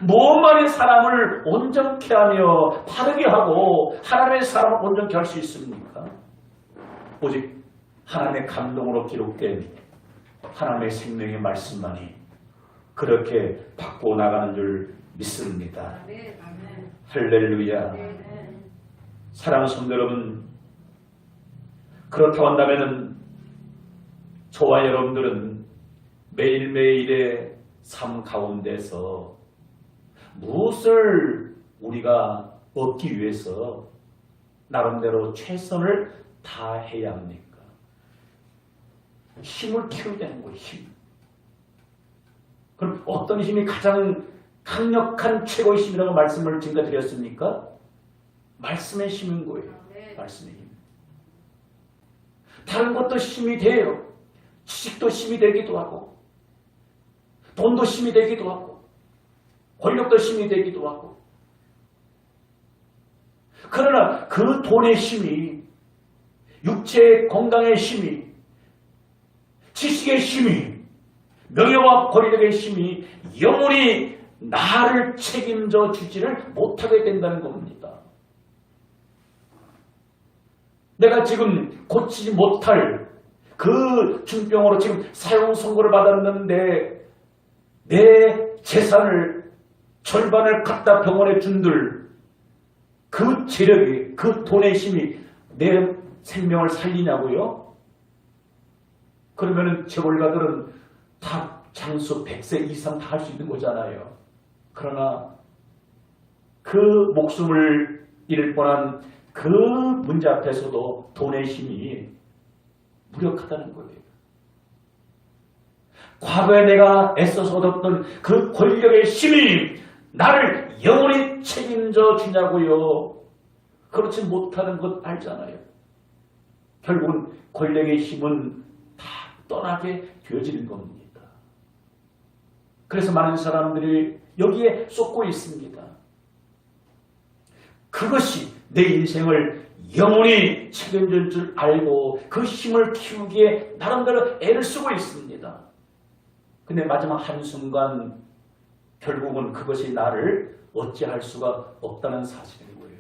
무엇만이 사람을 온전케 하며 바르게 하고 하나님의 사람을 온전케 할 수 있습니까? 오직 하나님의 감동으로 기록된 하나님의 생명의 말씀만이 그렇게 바꾸어 나가는 줄 믿습니다. 할렐루야. 사랑하는 성도 여러분, 그렇다고 한다면 저와 여러분들은 매일매일의 삶 가운데서 무엇을 우리가 얻기 위해서 나름대로 최선을 다해야 합니까? 힘을 키워야 되는 거예요. 힘. 그럼 어떤 힘이 가장 강력한 최고의 힘이라고 말씀을 지금까지 드렸습니까? 말씀의 힘인 거예요. 말씀의 힘. 다른 것도 힘이 돼요. 지식도 힘이 되기도 하고 돈도 힘이 되기도 하고 권력도 힘이 되기도 하고. 그러나 그 돈의 힘이, 육체의 건강의 힘이, 지식의 힘이, 명예와 권력의 힘이 영원히 나를 책임져 주지를 못하게 된다는 겁니다. 내가 지금 고치지 못할 그 중병으로 지금 사형 선고를 받았는데 내 재산을 절반을 갖다 병원에 준들 그 재력이, 그 돈의 힘이 내 생명을 살리냐고요? 그러면은 재벌가들은 다 장수 100세 이상 다 할 수 있는 거잖아요. 그러나 그 목숨을 잃을 뻔한 그 문제 앞에서도 돈의 힘이 무력하다는 거예요. 과거에 내가 애써서 얻었던 그 권력의 힘이 나를 영원히 책임져 주냐고요. 그렇지 못하는 것 알잖아요. 결국은 권력의 힘은 다 떠나게 되어지는 겁니다. 그래서 많은 사람들이 여기에 쏟고 있습니다. 그것이 내 인생을 영원히 책임질 줄 알고 그 힘을 키우기에 나름대로 애를 쓰고 있습니다. 근데 마지막 한순간 결국은 그것이 나를 어찌할 수가 없다는 사실인 거예요.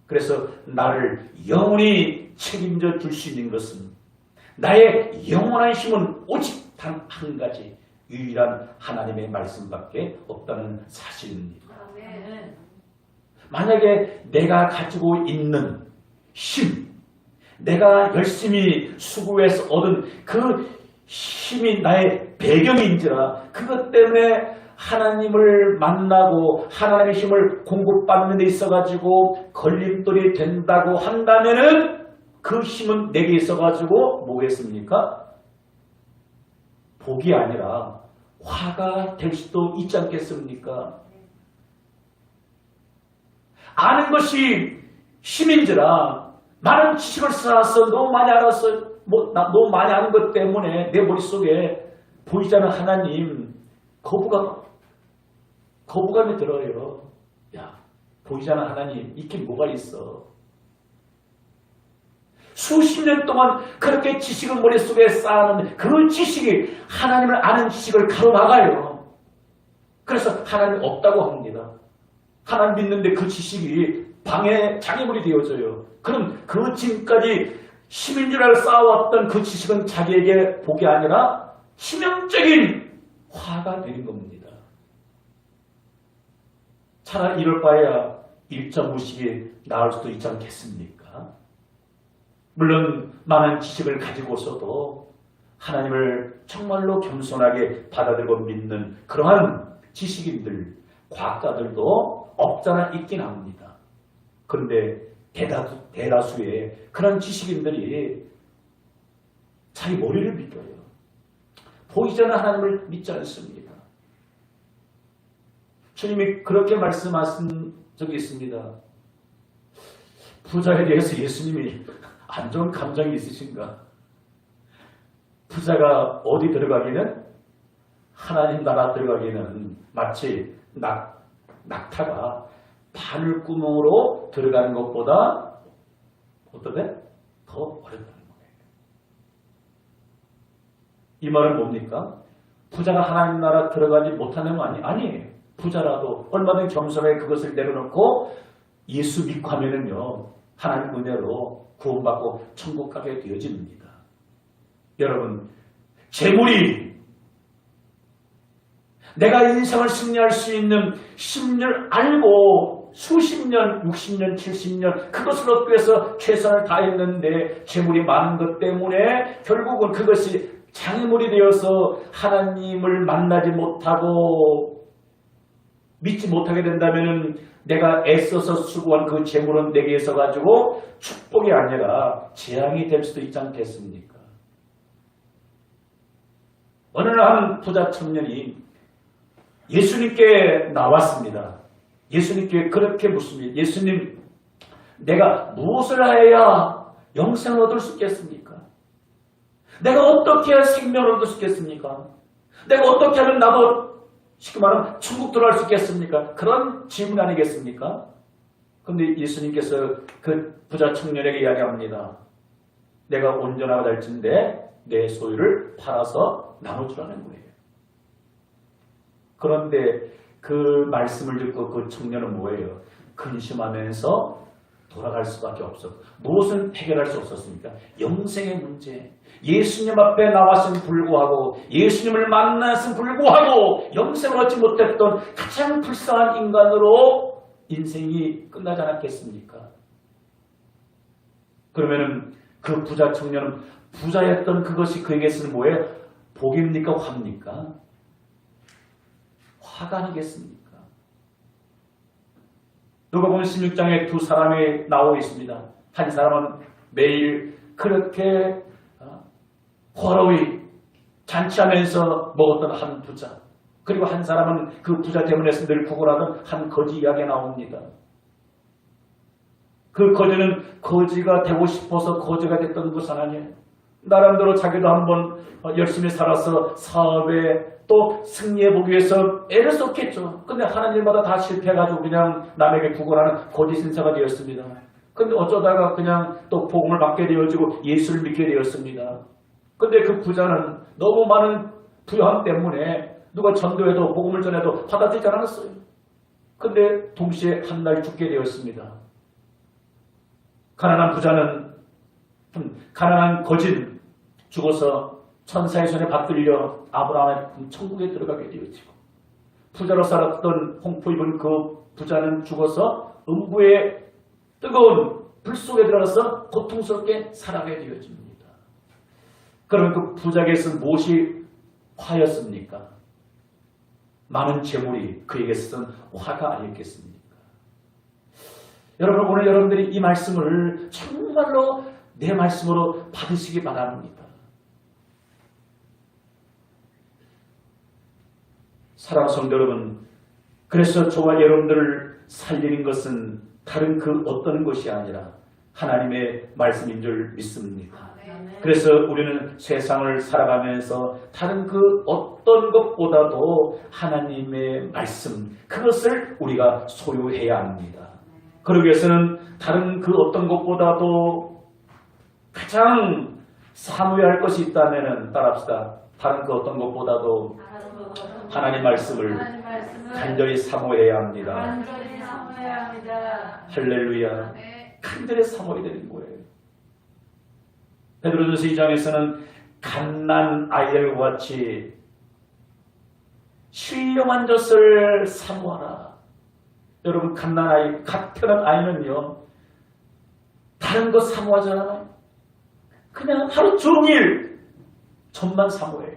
그래서 나를 영원히 책임져 줄 수 있는 것은 나의 영원한 힘은 오직 단 한 가지 유일한 하나님의 말씀밖에 없다는 사실입니다. 만약에 내가 가지고 있는 힘, 내가 열심히 수고해서 얻은 그 힘이 나의 배경인지라 그것 때문에 하나님을 만나고 하나님의 힘을 공급받는 데 있어가지고 걸림돌이 된다고 한다면은 그 힘은 내게 있어가지고 뭐겠습니까? 복이 아니라 화가 될 수도 있지 않겠습니까? 아는 것이 힘인지라 많은 지식을 쌓았어. 너무 많이 알았어. 너무 많이 아는 것 때문에 내 머릿속에 보이지 않는 하나님 거부감이 들어요. 야, 보이지 않는 하나님 있긴 뭐가 있어. 수십 년 동안 그렇게 지식을 머릿속에 쌓아놓은 그 지식이 하나님을 아는 지식을 가로막아요. 그래서 하나님 없다고 합니다. 하나님 믿는데 그 지식이 방해 장애물이 되어져요. 그럼 그 지금까지 힘인 줄 알고 쌓아왔던 그 지식은 자기에게 복이 아니라 치명적인 화가 되는 겁니다. 차라리 이럴 바에야 일자무식이 나을 수도 있지 않겠습니까? 물론 많은 지식을 가지고서도 하나님을 정말로 겸손하게 받아들고 믿는 그러한 지식인들, 과학자들도 없잖아 있긴 합니다. 그런데 대다수의 그런 지식인들이 자기 머리를 믿어요. 보이지 않는 하나님을 믿지 않습니다. 주님이 그렇게 말씀하신 적이 있습니다. 부자에 대해서 예수님이 안 좋은 감정이 있으신가? 부자가 어디 들어가기는 하나님 나라 들어가기는 마치 낙타가 바늘구멍으로 들어가는 것보다 어떠네? 더 어렵다는 거예요. 이 말은 뭡니까? 부자가 하나님 나라 들어가지 못하는 거 아니에요. 부자라도 얼마든지 겸손하게 그것을 내려놓고 예수 믿고 하면은요, 하나님 은혜로 구원받고 천국 가게 되어집니다. 여러분, 재물이 내가 인생을 승리할 수 있는 힘을 알고 수십 년, 60년, 70년 그것을 얻기 위해서 최선을 다했는데 재물이 많은 것 때문에 결국은 그것이 장애물이 되어서 하나님을 만나지 못하고 믿지 못하게 된다면 내가 애써서 수고한 그 재물은 내게 있어가지고 축복이 아니라 재앙이 될 수도 있지 않겠습니까? 어느 날 한 부자 청년이 예수님께 나왔습니다. 예수님께 그렇게 묻습니다. 예수님, 내가 무엇을 해야 영생을 얻을 수 있겠습니까? 내가 어떻게 해야 생명을 얻을 수 있겠습니까? 내가 어떻게 하면 나도 쉽게 말하면 천국 들어갈 수 있겠습니까? 그런 질문 아니겠습니까? 그런데 예수님께서 그 부자 청년에게 이야기합니다. 내가 온전하가 될진데 내 소유를 팔아서 나눠주라는 거예요. 그런데 그 말씀을 듣고 그 청년은 뭐예요? 근심하면서 돌아갈 수밖에 없어. 무엇은 해결할 수 없었습니까? 영생의 문제. 예수님 앞에 나왔음 불구하고 예수님을 만났음 불구하고 영생을 얻지 못했던 가장 불쌍한 인간으로 인생이 끝나지 않았겠습니까? 그러면은 그 부자 청년은 부자였던 그것이 그에게서는 뭐예요? 복입니까? 화입니까? 화가 아니겠습니까? 누가복음 16장에 두 사람이 나오고 있습니다. 한 사람은 매일 그렇게 호로이 잔치하면서 먹었던 한 부자, 그리고 한 사람은 그 부자 때문에 늘 구걸하던 한 거지 이야기가 나옵니다. 그 거지는 거지가 되고 싶어서 거지가 됐던 것은 아니에요. 나름대로 자기도 한번 열심히 살아서 사업에 또 승리해보기 위해서 애를 썼겠죠. 근데 하는 일마다 다 실패해가지고 그냥 남에게 구걸하는 거짓 신사가 되었습니다. 근데 어쩌다가 그냥 또 복음을 받게 되어지고 예수를 믿게 되었습니다. 근데 그 부자는 너무 많은 부여함 때문에 누가 전도해도 복음을 전해도 받아들이지 않았어요. 근데 동시에 한 날 죽게 되었습니다. 가난한 부자는 가난한 거진 죽어서 천사의 손에 받들려 아브라함의 천국에 들어가게 되어지고, 부자로 살았던 홍포 입은 그 부자는 죽어서 음부의 뜨거운 불 속에 들어가서 고통스럽게 살아가게 되어집니다. 그럼 그 부자에게서 무엇이 화였습니까? 많은 재물이 그에게서는 화가 아니었겠습니까? 여러분, 오늘 여러분들이 이 말씀을 정말로 내 말씀으로 받으시기 바랍니다. 사랑하는 성도 여러분, 그래서 저와 여러분들을 살리는 것은 다른 그 어떤 것이 아니라 하나님의 말씀인 줄 믿습니다. 그래서 우리는 세상을 살아가면서 다른 그 어떤 것보다도 하나님의 말씀, 그것을 우리가 소유해야 합니다. 그러기 위해서는 다른 그 어떤 것보다도 가장 사모해야 할 것이 있다면 따라합시다. 다른 그 어떤 것보다도 하나님 말씀을 간절히 사모해야 합니다. 할렐루야. 간절히 사모해야 되는 거예요. 베드로전서 2장에서는 갓난 아이들과 같이 신령한 젖을 사모하라. 여러분, 갓난 아이, 갓 태어난 아이는요, 다른 거 사모하잖아요. 그냥 하루 종일 젖만 사모해요.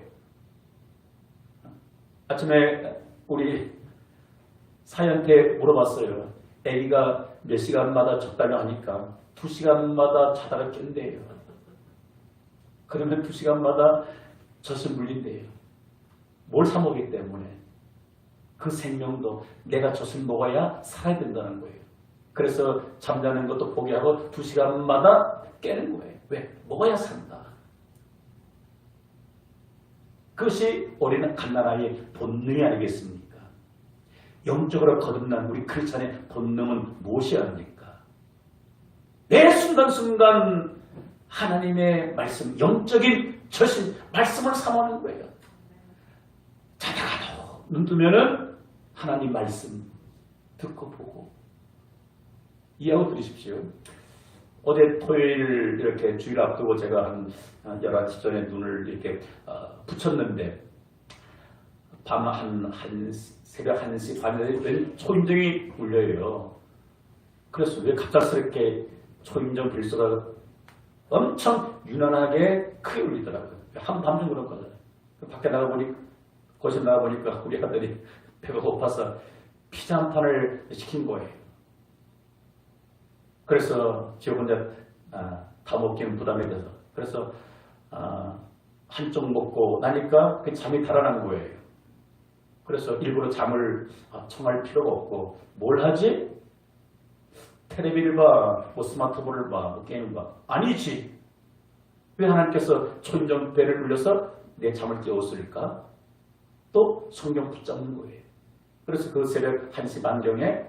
아침에 우리 사위한테 물어봤어요. 아기가 몇 시간마다 젖다며 하니까 2시간마다 자다가 깬대요. 그러면 2시간마다 젖을 물린대요. 뭘 사 먹기 때문에. 그 생명도 내가 젖을 먹어야 살아야 된다는 거예요. 그래서 잠자는 것도 포기하고 2시간마다 깨는 거예요. 왜? 먹어야 산다. 그것이 어린 갓난아이의 본능이 아니겠습니까? 영적으로 거듭난 우리 크리스찬의 본능은 무엇이 아닙니까? 매 순간순간 하나님의 말씀, 영적인 저신 말씀을 사모하는 거예요. 자다가도 눈 뜨면은 하나님 말씀 듣고 보고 이해하고 들으십시오. 어제 토요일 이렇게 주일 앞두고 제가 한 11시 전에 눈을 이렇게 붙였는데 새벽 1시 반에 웬 초인종이 울려요. 그래서 왜 갑작스럽게 초인종 빌소가 엄청 유난하게 크게 울리더라고요. 한밤중 그렇거든요. 밖에 나가보니 거실 나가보니까 우리 아들이 배가 고파서 피자 한 판을 시킨 거예요. 그래서 지 혼자 다 먹기는 부담이 돼서 그래서 한쪽 먹고 나니까 그 잠이 달아난 거예요. 그래서 일부러 잠을 청할 필요가 없고 뭘 하지? 텔레비를 봐, 뭐 스마트폰을 봐, 뭐 게임을 봐. 아니지. 왜 하나님께서 초인종 벨을 울려서 내 잠을 깨웠을까? 또 성경 붙잡는 거예요. 그래서 그 새벽 1시 반경에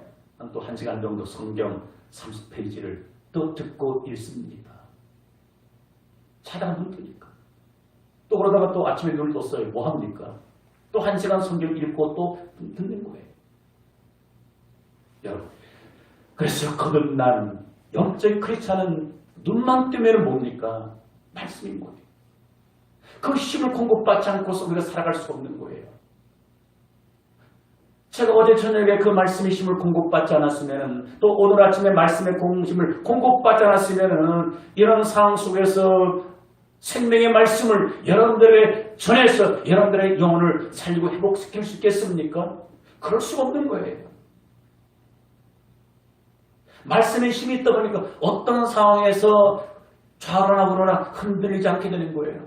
또 1시간 정도 성경 30페이지를 또 듣고 읽습니다. 자다가 눈 뜨니까. 또 그러다가 또 아침에 눈을 떴어요. 뭐 합니까? 또 1시간 성경 읽고 또 듣는 거예요. 여러분, 그래서 거듭난 영적 크리스찬은 눈만 뜨면 뭡니까? 말씀인 거예요. 그 힘을 공급받지 않고서 우리가 살아갈 수 없는 거예요. 제가 어제 저녁에 그 말씀의 힘을 공급받지 않았으면 또 오늘 아침에 말씀의 힘을 공급받지 않았으면 이런 상황 속에서 생명의 말씀을 여러분들에게 전해서 여러분들의 영혼을 살리고 회복시킬 수 있겠습니까? 그럴 수가 없는 거예요. 말씀의 힘이 있다 보니까 어떤 상황에서 좌로나 우로나 흔들리지 않게 되는 거예요.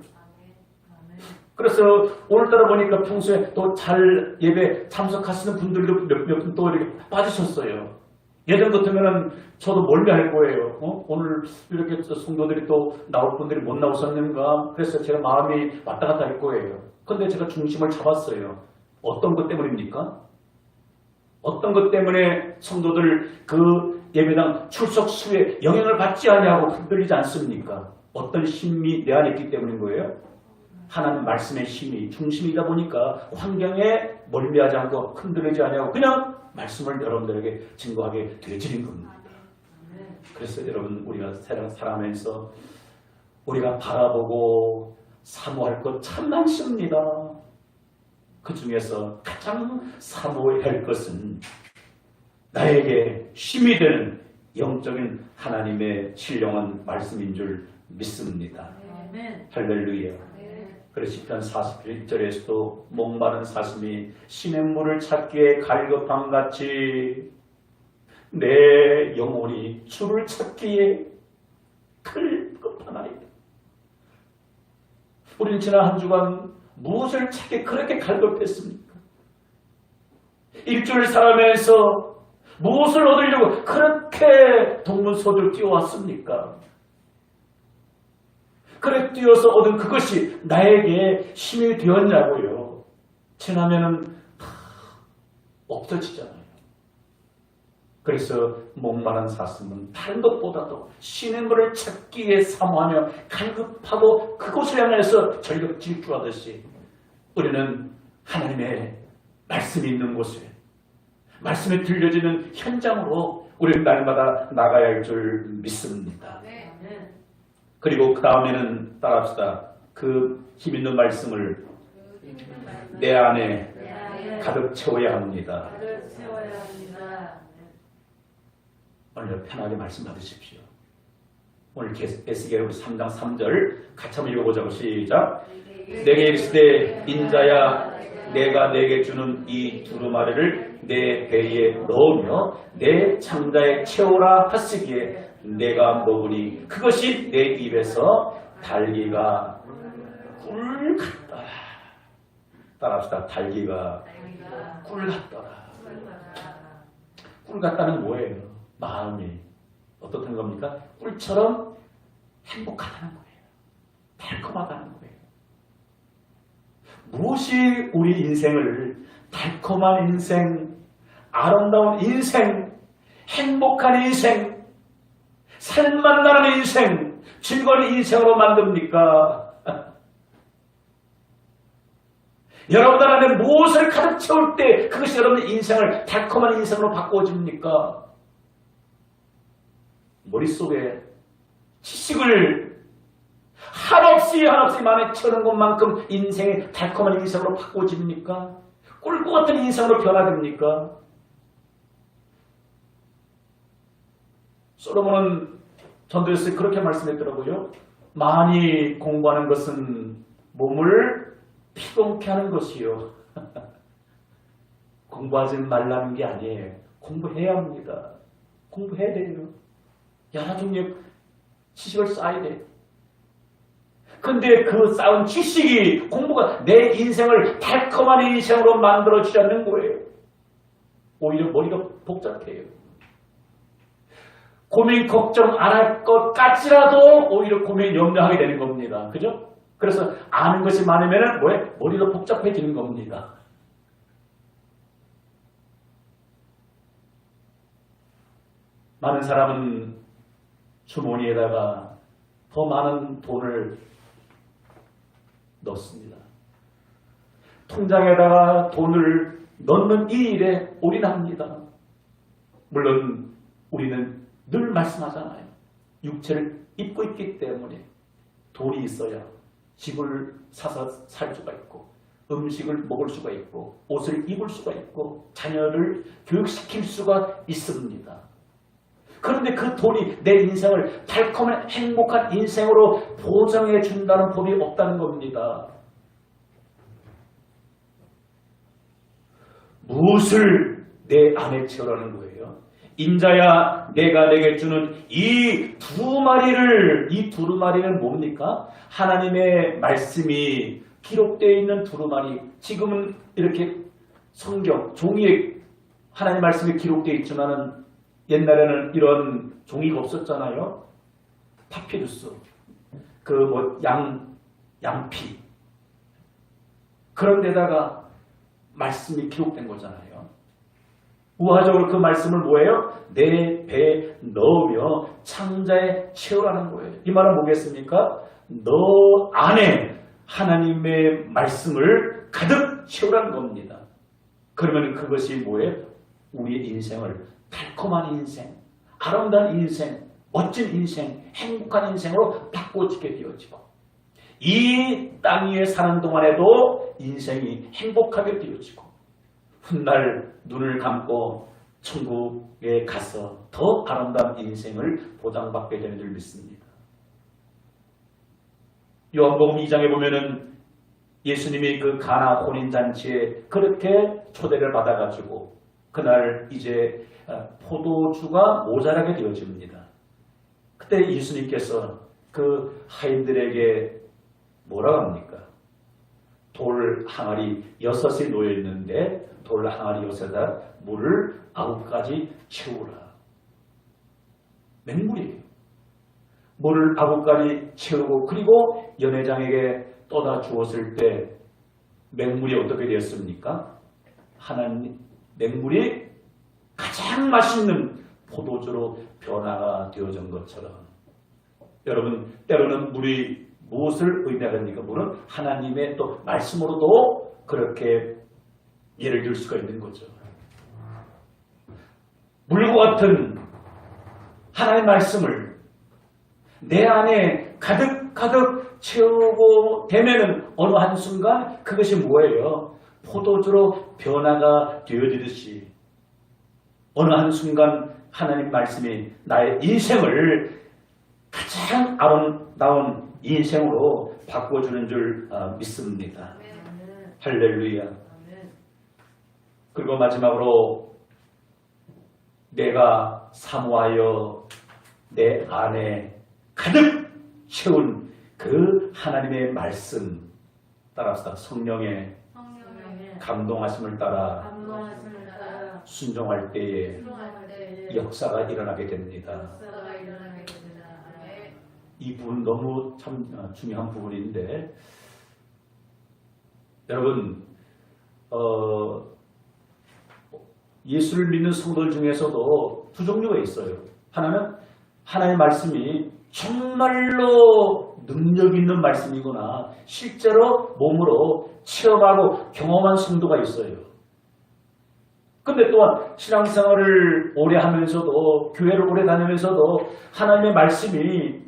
그래서 오늘따라 보니까 평소에 또 잘 예배 참석하시는 분들도 몇 분 또 이렇게 빠지셨어요. 예전 같으면은 저도 멀미할 거예요. 오늘 이렇게 성도들이 또 나올 분들이 못 나오셨는가? 그래서 제가 마음이 왔다 갔다 할 거예요. 그런데 제가 중심을 잡았어요. 어떤 것 때문입니까? 어떤 것 때문에 성도들 그 예배당 출석 수에 영향을 받지 않냐고 흔들리지 않습니까? 어떤 힘이 내 안에 있기 때문인 거예요. 하나님 말씀의 힘이 중심이다 보니까 환경에 멀미하지 않고 흔들리지 않냐고 그냥 말씀을 여러분들에게 증거하게 되어지는 겁니다. 그래서 여러분 우리가 살아가면서 우리가 바라보고 사모할 것 참 많습니다. 그 중에서 가장 사모해야 할 것은 나에게 힘이 되는 영적인 하나님의 신령한 말씀인 줄 믿습니다. 할렐루야. 그래서 시편 41절에서도 목마른 사슴이 신의 물을 찾기에 갈급함같이 내 영혼이 주를 찾기에 갈급하나이다. 우리는 지난 한 주간 무엇을 찾기에 그렇게 갈급했습니까? 일주일 살아가면서 무엇을 얻으려고 그렇게 동문서들 뛰어왔습니까? 그래 뛰어서 얻은 그것이 나에게 힘이 되었냐고요. 지나면은 없어지잖아요. 그래서 목마른 사슴은 다른 것보다도 신의 물을 찾기 위해 사모하며 갈급하고 그곳을 향해서 전력 질주하듯이 우리는 하나님의 말씀이 있는 곳에 말씀이 들려지는 현장으로 우리는 날마다 나가야 할 줄 믿습니다. 그리고 그 다음에는 따라합시다. 그 힘있는 말씀을 내 안에 가득 채워야 합니다. 오늘 편하게 말씀 받으십시오. 오늘 에스겔 3장 3절 같이 한번 읽어보자고. 시작. 내게 이르시되 인자야 내가 내게 주는 이 두루마리를 내 배에 넣으며 내 창자에 채우라 하시기에 내가 먹으니 그것이 내 입에서 달기가 꿀 같더라. 따라합시다. 달기가 꿀 같더라. 꿀 같다는 뭐예요? 마음이 어떻다는 겁니까? 꿀처럼 행복하다는 거예요. 달콤하다는 거예요. 무엇이 우리 인생을 달콤한 인생, 아름다운 인생, 행복한 인생, 살만 나는 인생, 즐거운 인생으로 만듭니까? 여러분들 안에 무엇을 가득 채울 때 그것이 여러분의 인생을 달콤한 인생으로 바꿔줍니까? 머릿속에 지식을 한없이 마음에 채우는 것만큼 인생이 달콤한 인생으로 바꿔집니까? 꿀과 같은 인생으로 변화됩니까? 솔로몬은 전도에서 그렇게 말씀했더라고요. 많이 공부하는 것은 몸을 피곤케 하는 것이요. 공부하지 말라는 게 아니에요. 공부해야 합니다. 공부해야 돼요. 여러 종류의 지식을 쌓아야 돼요. 근데 그 쌓은 지식이 공부가 내 인생을 달콤한 인생으로 만들어주지 않는 거예요. 오히려 머리가 복잡해요. 고민 걱정 안 할 것 같지라도 오히려 고민 염려하게 되는 겁니다. 그죠? 그래서 아는 것이 많으면 뭐예요? 머리도 복잡해지는 겁니다. 많은 사람은 주머니에다가 더 많은 돈을 넣습니다. 통장에다가 돈을 넣는 이 일에 올인합니다. 물론 우리는 늘 말씀하잖아요. 육체를 입고 있기 때문에 돈이 있어야 집을 사서 살 수가 있고 음식을 먹을 수가 있고 옷을 입을 수가 있고 자녀를 교육시킬 수가 있습니다. 그런데 그 돈이 내 인생을 달콤한 행복한 인생으로 보장해 준다는 법이 없다는 겁니다. 무엇을 내 안에 채우라는 거예요? 인자야 내가 내게 주는 이 두루마리는 뭡니까? 하나님의 말씀이 기록되어 있는 두루마리. 지금은 이렇게 성경, 종이에 하나님의 말씀이 기록되어 있지만은 옛날에는 이런 종이가 없었잖아요. 파피루스, 양피. 그런 데다가 말씀이 기록된 거잖아요. 우화적으로 그 말씀을 뭐예요? 내 배에 넣으며 창자에 채우라는 거예요. 이 말은 뭐겠습니까? 너 안에 하나님의 말씀을 가득 채우라는 겁니다. 그러면 그것이 뭐예요? 우리의 인생을 달콤한 인생, 아름다운 인생, 멋진 인생, 행복한 인생으로 바꿔주게 되어지고 이 땅 위에 사는 동안에도 인생이 행복하게 되어지고 훗날 눈을 감고 천국에 가서 더 아름다운 인생을 보장받게 되는 줄 믿습니다. 요한복음 2장에 보면은 예수님이 그 가나 혼인잔치에 그렇게 초대를 받아가지고 그날 이제 포도주가 모자라게 되어집니다. 그때 예수님께서 그 하인들에게 뭐라고 합니까? 돌 항아리 6이 놓여 있는데 돌 항아리 6에다 물을 9가지 채우라. 맹물이에요. 물을 9가지 채우고 그리고 연회장에게 떠다 주었을 때 맹물이 어떻게 되었습니까? 하나님 맹물이 가장 맛있는 포도주로 변화가 되어진 것처럼 여러분 때로는 물이 무엇을 의미합니까? 물은 하나님의 또 말씀으로도 그렇게 예를 들 수가 있는 거죠. 물과 같은 하나님의 말씀을 내 안에 가득 채우고 되면은 어느 한순간 그것이 뭐예요? 포도주로 변화가 되어지듯이 어느 한순간 하나님 말씀이 나의 인생을 가장 아름다운 인생으로 바꿔주는 줄 믿습니다. 할렐루야. 그리고 마지막으로 내가 사모하여 내 안에 가득 채운 그 하나님의 말씀 따라서 성령의 감동하심을 따라 순종할 때에 역사가 일어나게 됩니다. 이 부분 너무 참 중요한 부분인데 여러분 예수를 믿는 성도들 중에서도 두 종류가 있어요. 하나는 하나님의 말씀이 정말로 능력 있는 말씀이구나 실제로 몸으로 체험하고 경험한 성도가 있어요. 근데 또한 신앙생활을 오래 하면서도 교회를 오래 다니면서도 하나님의 말씀이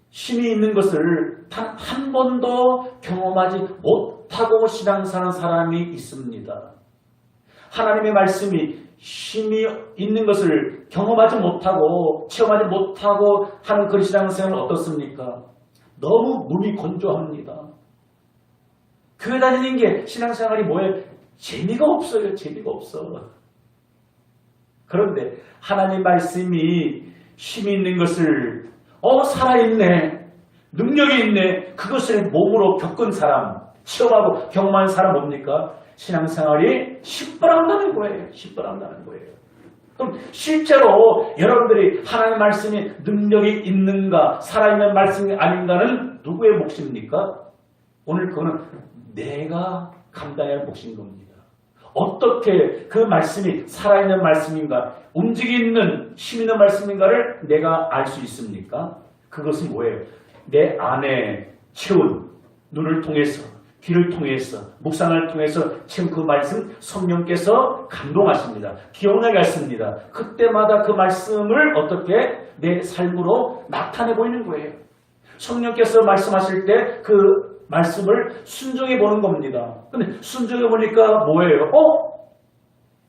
힘이 있는 것을 단 한 번도 경험하지 못하고 신앙사는 사람이 있습니다. 하나님의 말씀이 힘이 있는 것을 경험하지 못하고 체험하지 못하고 하는 그런 신앙생활은 어떻습니까? 너무 몸이 건조합니다. 교회 다니는 게 신앙생활이 뭐예요? 재미가 없어요. 재미가 없어. 그런데 하나님 말씀이 힘이 있는 것을 살아있네. 능력이 있네. 그것을 몸으로 겪은 사람, 체험하고 경험한 사람 뭡니까? 신앙생활이 신바람나는 거예요. 신바람나는 거예요. 그럼 실제로 여러분들이 하나님의 말씀이 능력이 있는가, 살아있는 말씀이 아닌가는 누구의 몫입니까? 오늘 그거는 내가 감당해야 할 몫인 겁니다. 어떻게 그 말씀이 살아있는 말씀인가, 움직이는 힘 있는 말씀인가를 내가 알 수 있습니까? 그것은 뭐예요? 내 안에 채운 눈을 통해서, 귀를 통해서, 묵상을 통해서 채운 그 말씀 성령께서 감동하십니다. 기억나게 하십니다. 그때마다 그 말씀을 어떻게 내 삶으로 나타내 보이는 거예요. 성령께서 말씀하실 때 그 말씀을 순종해 보는 겁니다. 근데 순종해 보니까 뭐예요?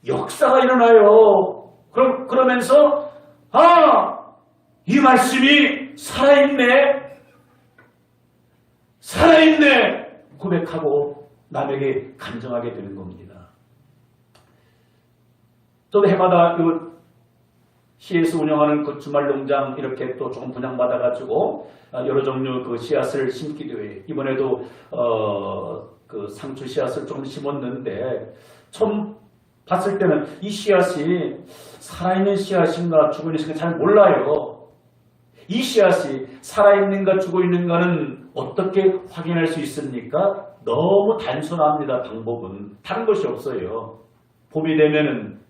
역사가 일어나요. 그러면서 이 말씀이 살아있네. 살아있네. 고백하고 남에게 간증하게 되는 겁니다. 저도 해마다 그 시에서 운영하는 그 주말 농장 이렇게 또 조금 분양받아가지고 여러 종류 그 씨앗을 심기도 해요. 이번에도 그 상추 씨앗을 조금 심었는데 처음 봤을 때는 이 씨앗이 살아있는 씨앗인가 죽어 있는 씨앗인가 잘 몰라요. 이 씨앗이 살아있는가 죽어 있는가는 어떻게 확인할 수 있습니까? 너무 단순합니다. 방법은. 다른 것이 없어요. 봄이 되면은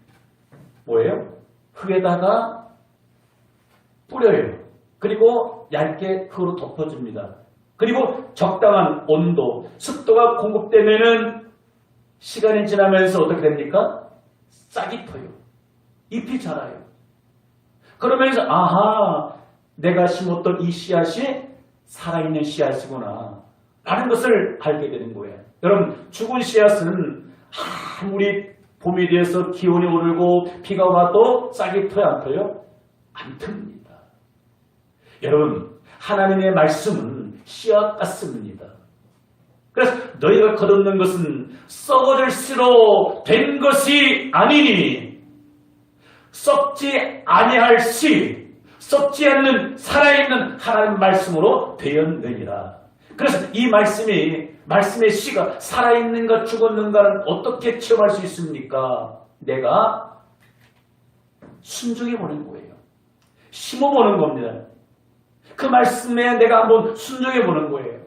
뭐예요? 흙에다가 뿌려요. 그리고 얇게 흙으로 덮어줍니다. 그리고 적당한 온도, 습도가 공급되면은 시간이 지나면서 어떻게 됩니까? 싹이 터요. 잎이 자라요. 그러면서 내가 심었던 이 씨앗이 살아있는 씨앗이구나 라는 것을 알게 되는 거예요. 여러분, 죽은 씨앗은 아무리 봄이 돼서 기온이 오르고 비가 와도 싹이 터요, 안 터요? 안 틉니다. 여러분, 하나님의 말씀은 씨앗 같습니다. 그래서 너희가 거듭는 것은 썩어질 씨로 된 것이 아니니 썩지 아니할 씨, 썩지 않는 살아있는 하나님 말씀으로 되었느니라. 그래서 이 말씀의 씨가 살아있는가 죽었는가는 어떻게 체험할 수 있습니까? 내가 순종해 보는 거예요. 심어보는 겁니다. 그 말씀에 내가 한번 순종해 보는 거예요.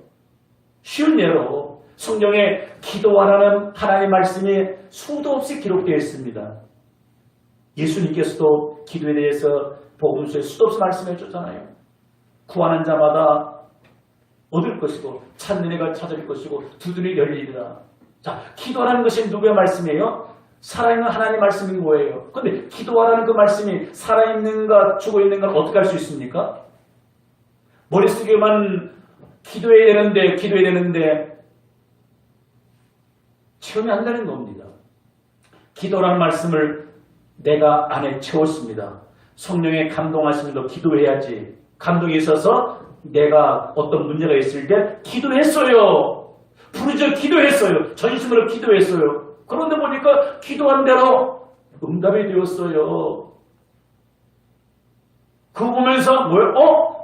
쉬운 예로 성경에 기도하라는 하나님의 말씀이 수도 없이 기록되어 있습니다. 예수님께서도 기도에 대해서 복음서에 수도 없이 말씀해 줬잖아요. 구하는 자마다 얻을 것이고 찾는 이가 찾을 것이고 두드리 열리리라. 자, 기도하라는 것이 누구의 말씀이에요? 살아있는 하나님의 말씀인 거예요. 그런데 기도하라는 그 말씀이 살아있는가 죽어 있는가를 어떻게 할 수 있습니까? 머릿속에만 기도해야 되는데 체험이 안 되는 겁니다. 기도라는 말씀을 내가 안에 채웠습니다. 성령의 감동하심으로 기도해야지. 감동이 있어서 내가 어떤 문제가 있을 때 기도했어요. 부르짖어 기도했어요. 전심으로 기도했어요. 그런데 보니까 기도한 대로 응답이 되었어요. 그거 보면서 뭐예요?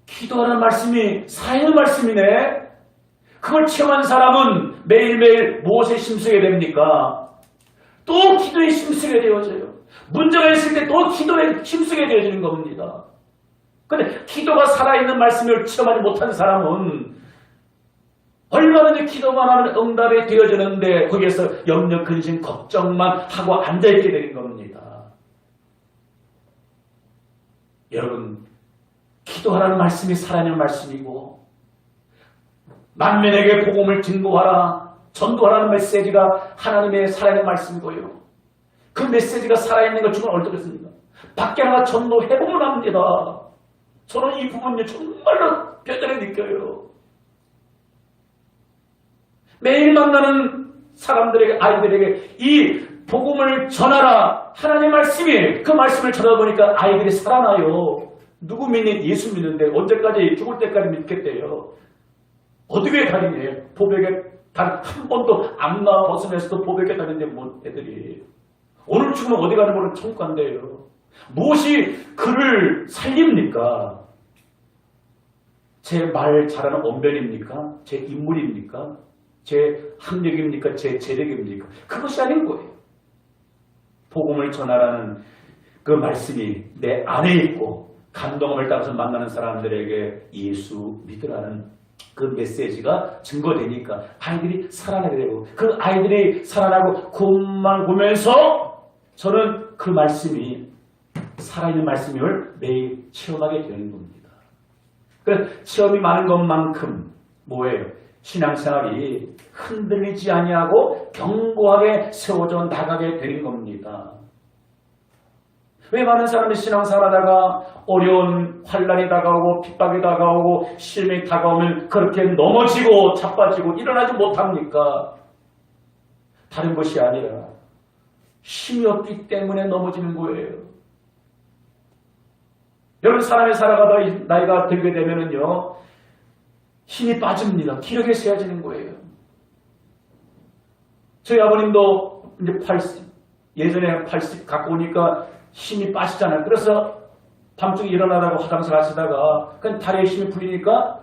기도하는 말씀이 사회의 말씀이네. 그걸 체험한 사람은 매일매일 무엇에 힘쓰게 됩니까? 또 기도에 힘쓰게 되어져요. 문제가 있을 때 또 기도에 힘쓰게 되어지는 겁니다. 근데 기도가 살아있는 말씀을 체험하지 못한 사람은 얼마든지 기도만 하면 응답이 되어지는데 거기에서 염려, 근심, 걱정만 하고 앉아있게 되는 겁니다. 여러분, 기도하라는 말씀이 살아있는 말씀이고 만민에게 복음을 증거하라, 전도하라는 메시지가 하나님의 살아있는 말씀이고요. 그 메시지가 살아있는 것 중은 어떻겠습니까? 밖에 나가 전도해보면 합니다. 저는 이 부분이 정말로 뼈저리 느껴요. 매일 만나는 사람들에게, 아이들에게 이 복음을 전하라, 하나님의 말씀이, 그 말씀을 전하보니까 아이들이 살아나요. 누구 믿니? 예수 믿는데 언제까지, 죽을 때까지 믿겠대요. 어떻게 다니니? 보백에 단 한 번도 안 나와 벗으면서도 보백에 다니는데 뭐 애들이. 오늘 죽으면 어디 가는 거는 천국 간대요. 무엇이 그를 살립니까? 제 말 잘하는 언변입니까? 제 인물입니까? 제 학력입니까? 제 재력입니까? 그것이 아닌 거예요. 복음을 전하라는 그 말씀이 내 안에 있고 감동을 따라서 만나는 사람들에게 예수 믿으라는 그 메시지가 증거되니까 아이들이 살아나게 되고, 그 아이들이 살아나고 그것만 보면서 저는 그 말씀이 살아있는 말씀임을 매일 체험하게 되는 겁니다. 그래서 체험이 많은 것만큼 뭐예요? 신앙생활이 흔들리지 아니하고 견고하게 세워져 나가게 되는 겁니다. 왜 많은 사람이 신앙생활하다가 어려운 환난이 다가오고 핍박이 다가오고 시험이 다가오면 그렇게 넘어지고 자빠지고 일어나지 못합니까? 다른 것이 아니라 힘이 없기 때문에 넘어지는 거예요. 여러분, 사람이 살아가다 나이가 들게 되면은요, 힘이 빠집니다. 기력이 세어지는 거예요. 저희 아버님도 이제 80, 예전에 80 갖고 오니까 힘이 빠지잖아요. 그래서 밤중에 일어나라고 화장실 하시다가 그냥 다리에 힘이 풀리니까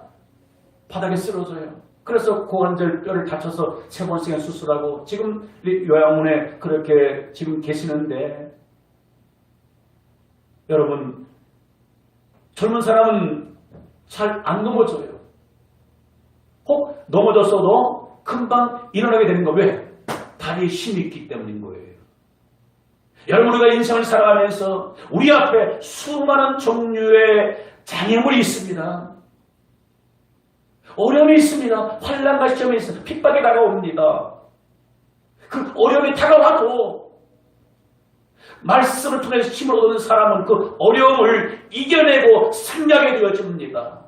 바닥에 쓰러져요. 그래서 고관절 뼈를 다쳐서 3번씩이나 수술하고 지금 요양원에 그렇게 지금 계시는데, 여러분, 젊은 사람은 잘 안 넘어져요. 혹 넘어졌어도 금방 일어나게 되는 거. 왜? 다리에 힘이 있기 때문인 거예요. 여러분, 우리가 인생을 살아가면서 우리 앞에 수많은 종류의 장애물이 있습니다. 어려움이 있습니다. 환난과 시험이 있습니다. 핍박이 다가옵니다. 그 어려움이 다가와도 말씀을 통해서 힘을 얻는 사람은 그 어려움을 이겨내고 승리하게 되어집니다.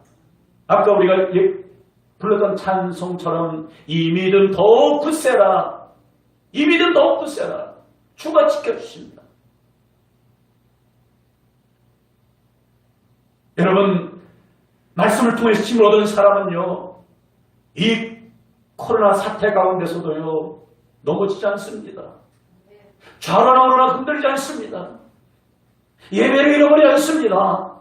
아까 우리가 불렀던 찬송처럼 이 믿음 더욱 굳세라, 이 믿음 더욱 굳세라. 주가 지켜주십니다. 여러분, 말씀을 통해서 힘을 얻은 사람은요, 이 코로나 사태 가운데서도요, 넘어지지 않습니다. 좌로나 우로나 흔들리지 않습니다. 예배를 잃어버리지 않습니다.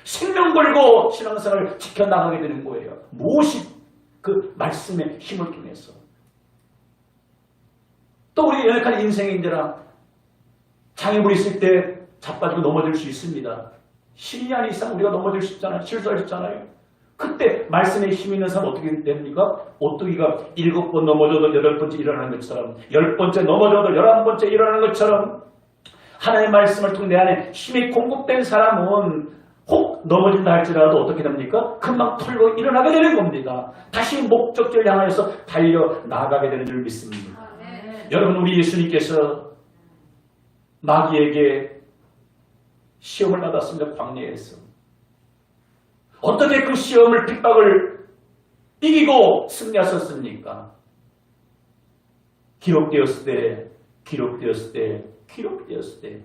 생명 걸고 신앙생활을 지켜나가게 되는 거예요. 무엇이 그 말씀의 힘을 통해서. 또 우리 연약한 인생인들아, 장애물이 있을 때 자빠지고 넘어질 수 있습니다. 신이 아닌 이상 우리가 넘어질 수 있잖아요. 실수할 수 있잖아요. 그때 말씀에 힘 있는 사람 어떻게 됩니까? 오뚜기가 7번 넘어져도 8번째 일어나는 것처럼, 10번째 넘어져도 11번째 일어나는 것처럼, 하나님의 말씀을 통해 내 안에 힘이 공급된 사람은 혹 넘어진다 할지라도 어떻게 됩니까? 금방 털고 일어나게 되는 겁니다. 다시 목적지를 향해서 달려 나가게 되는 줄 믿습니다. 여러분, 우리 예수님께서 마귀에게 시험을 받았습니다. 광야에서. 어떻게 그 시험을, 핍박을 이기고 승리하셨습니까? 기록되었을 때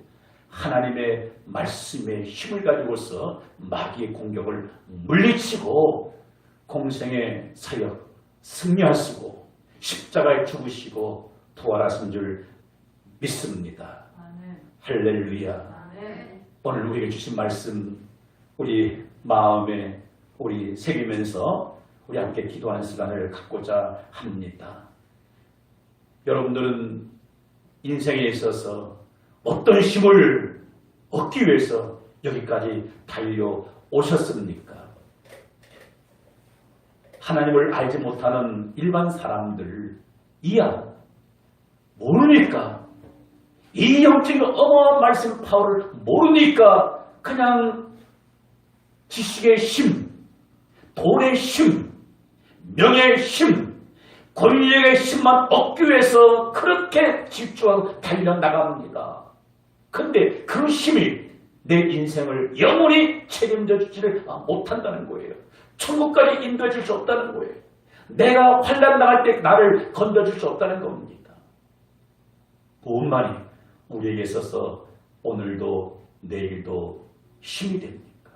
하나님의 말씀의 힘을 가지고서 마귀의 공격을 물리치고 공생의 사역 승리하시고 십자가에 죽으시고 부활하신 줄 믿습니다. 할렐루야. 오늘 우리에게 주신 말씀 우리 마음에 우리 새기면서 우리 함께 기도하는 시간을 갖고자 합니다. 여러분들은 인생에 있어서 어떤 힘을 얻기 위해서 여기까지 달려오셨습니까? 하나님을 알지 못하는 일반 사람들 이야 모르니까 이 영적인 어마어마한 말씀 파워를 모르니까 그냥 지식의 힘, 돈의 힘, 명예의 힘, 권력의 힘만 얻기 위해서 그렇게 집중하고 달려나갑니다. 근데 그 힘이 내 인생을 영원히 책임져 주지를 못한다는 거예요. 천국까지 인도해 줄 수 없다는 거예요. 내가 환난 나갈 때 나를 건져줄 수 없다는 겁니다. 무엇만이 우리에게 있어서 오늘도 내일도 힘이 됩니까?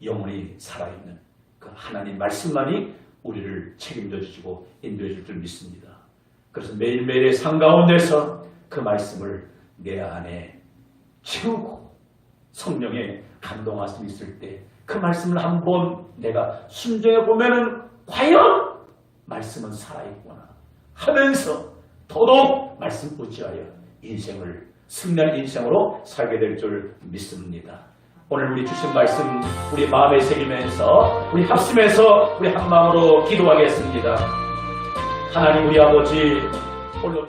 영원히 살아있는 그 하나님 말씀만이 우리를 책임져 주시고 인도해 줄 줄 믿습니다. 그래서 매일매일의 삶 가운데서 그 말씀을 내 안에 채우고 성령의 감동하심이 있을 때 그 말씀을 한번 내가 순종해 보면은 과연 말씀은 살아있구나 하면서 더더욱 말씀 의지하여 인생을 승리한 인생으로 살게 될 줄 믿습니다. 오늘 우리 주신 말씀 우리 마음에 새기면서 우리 합심해서 우리 한 마음으로 기도하겠습니다. 하나님 우리 아버지 홀로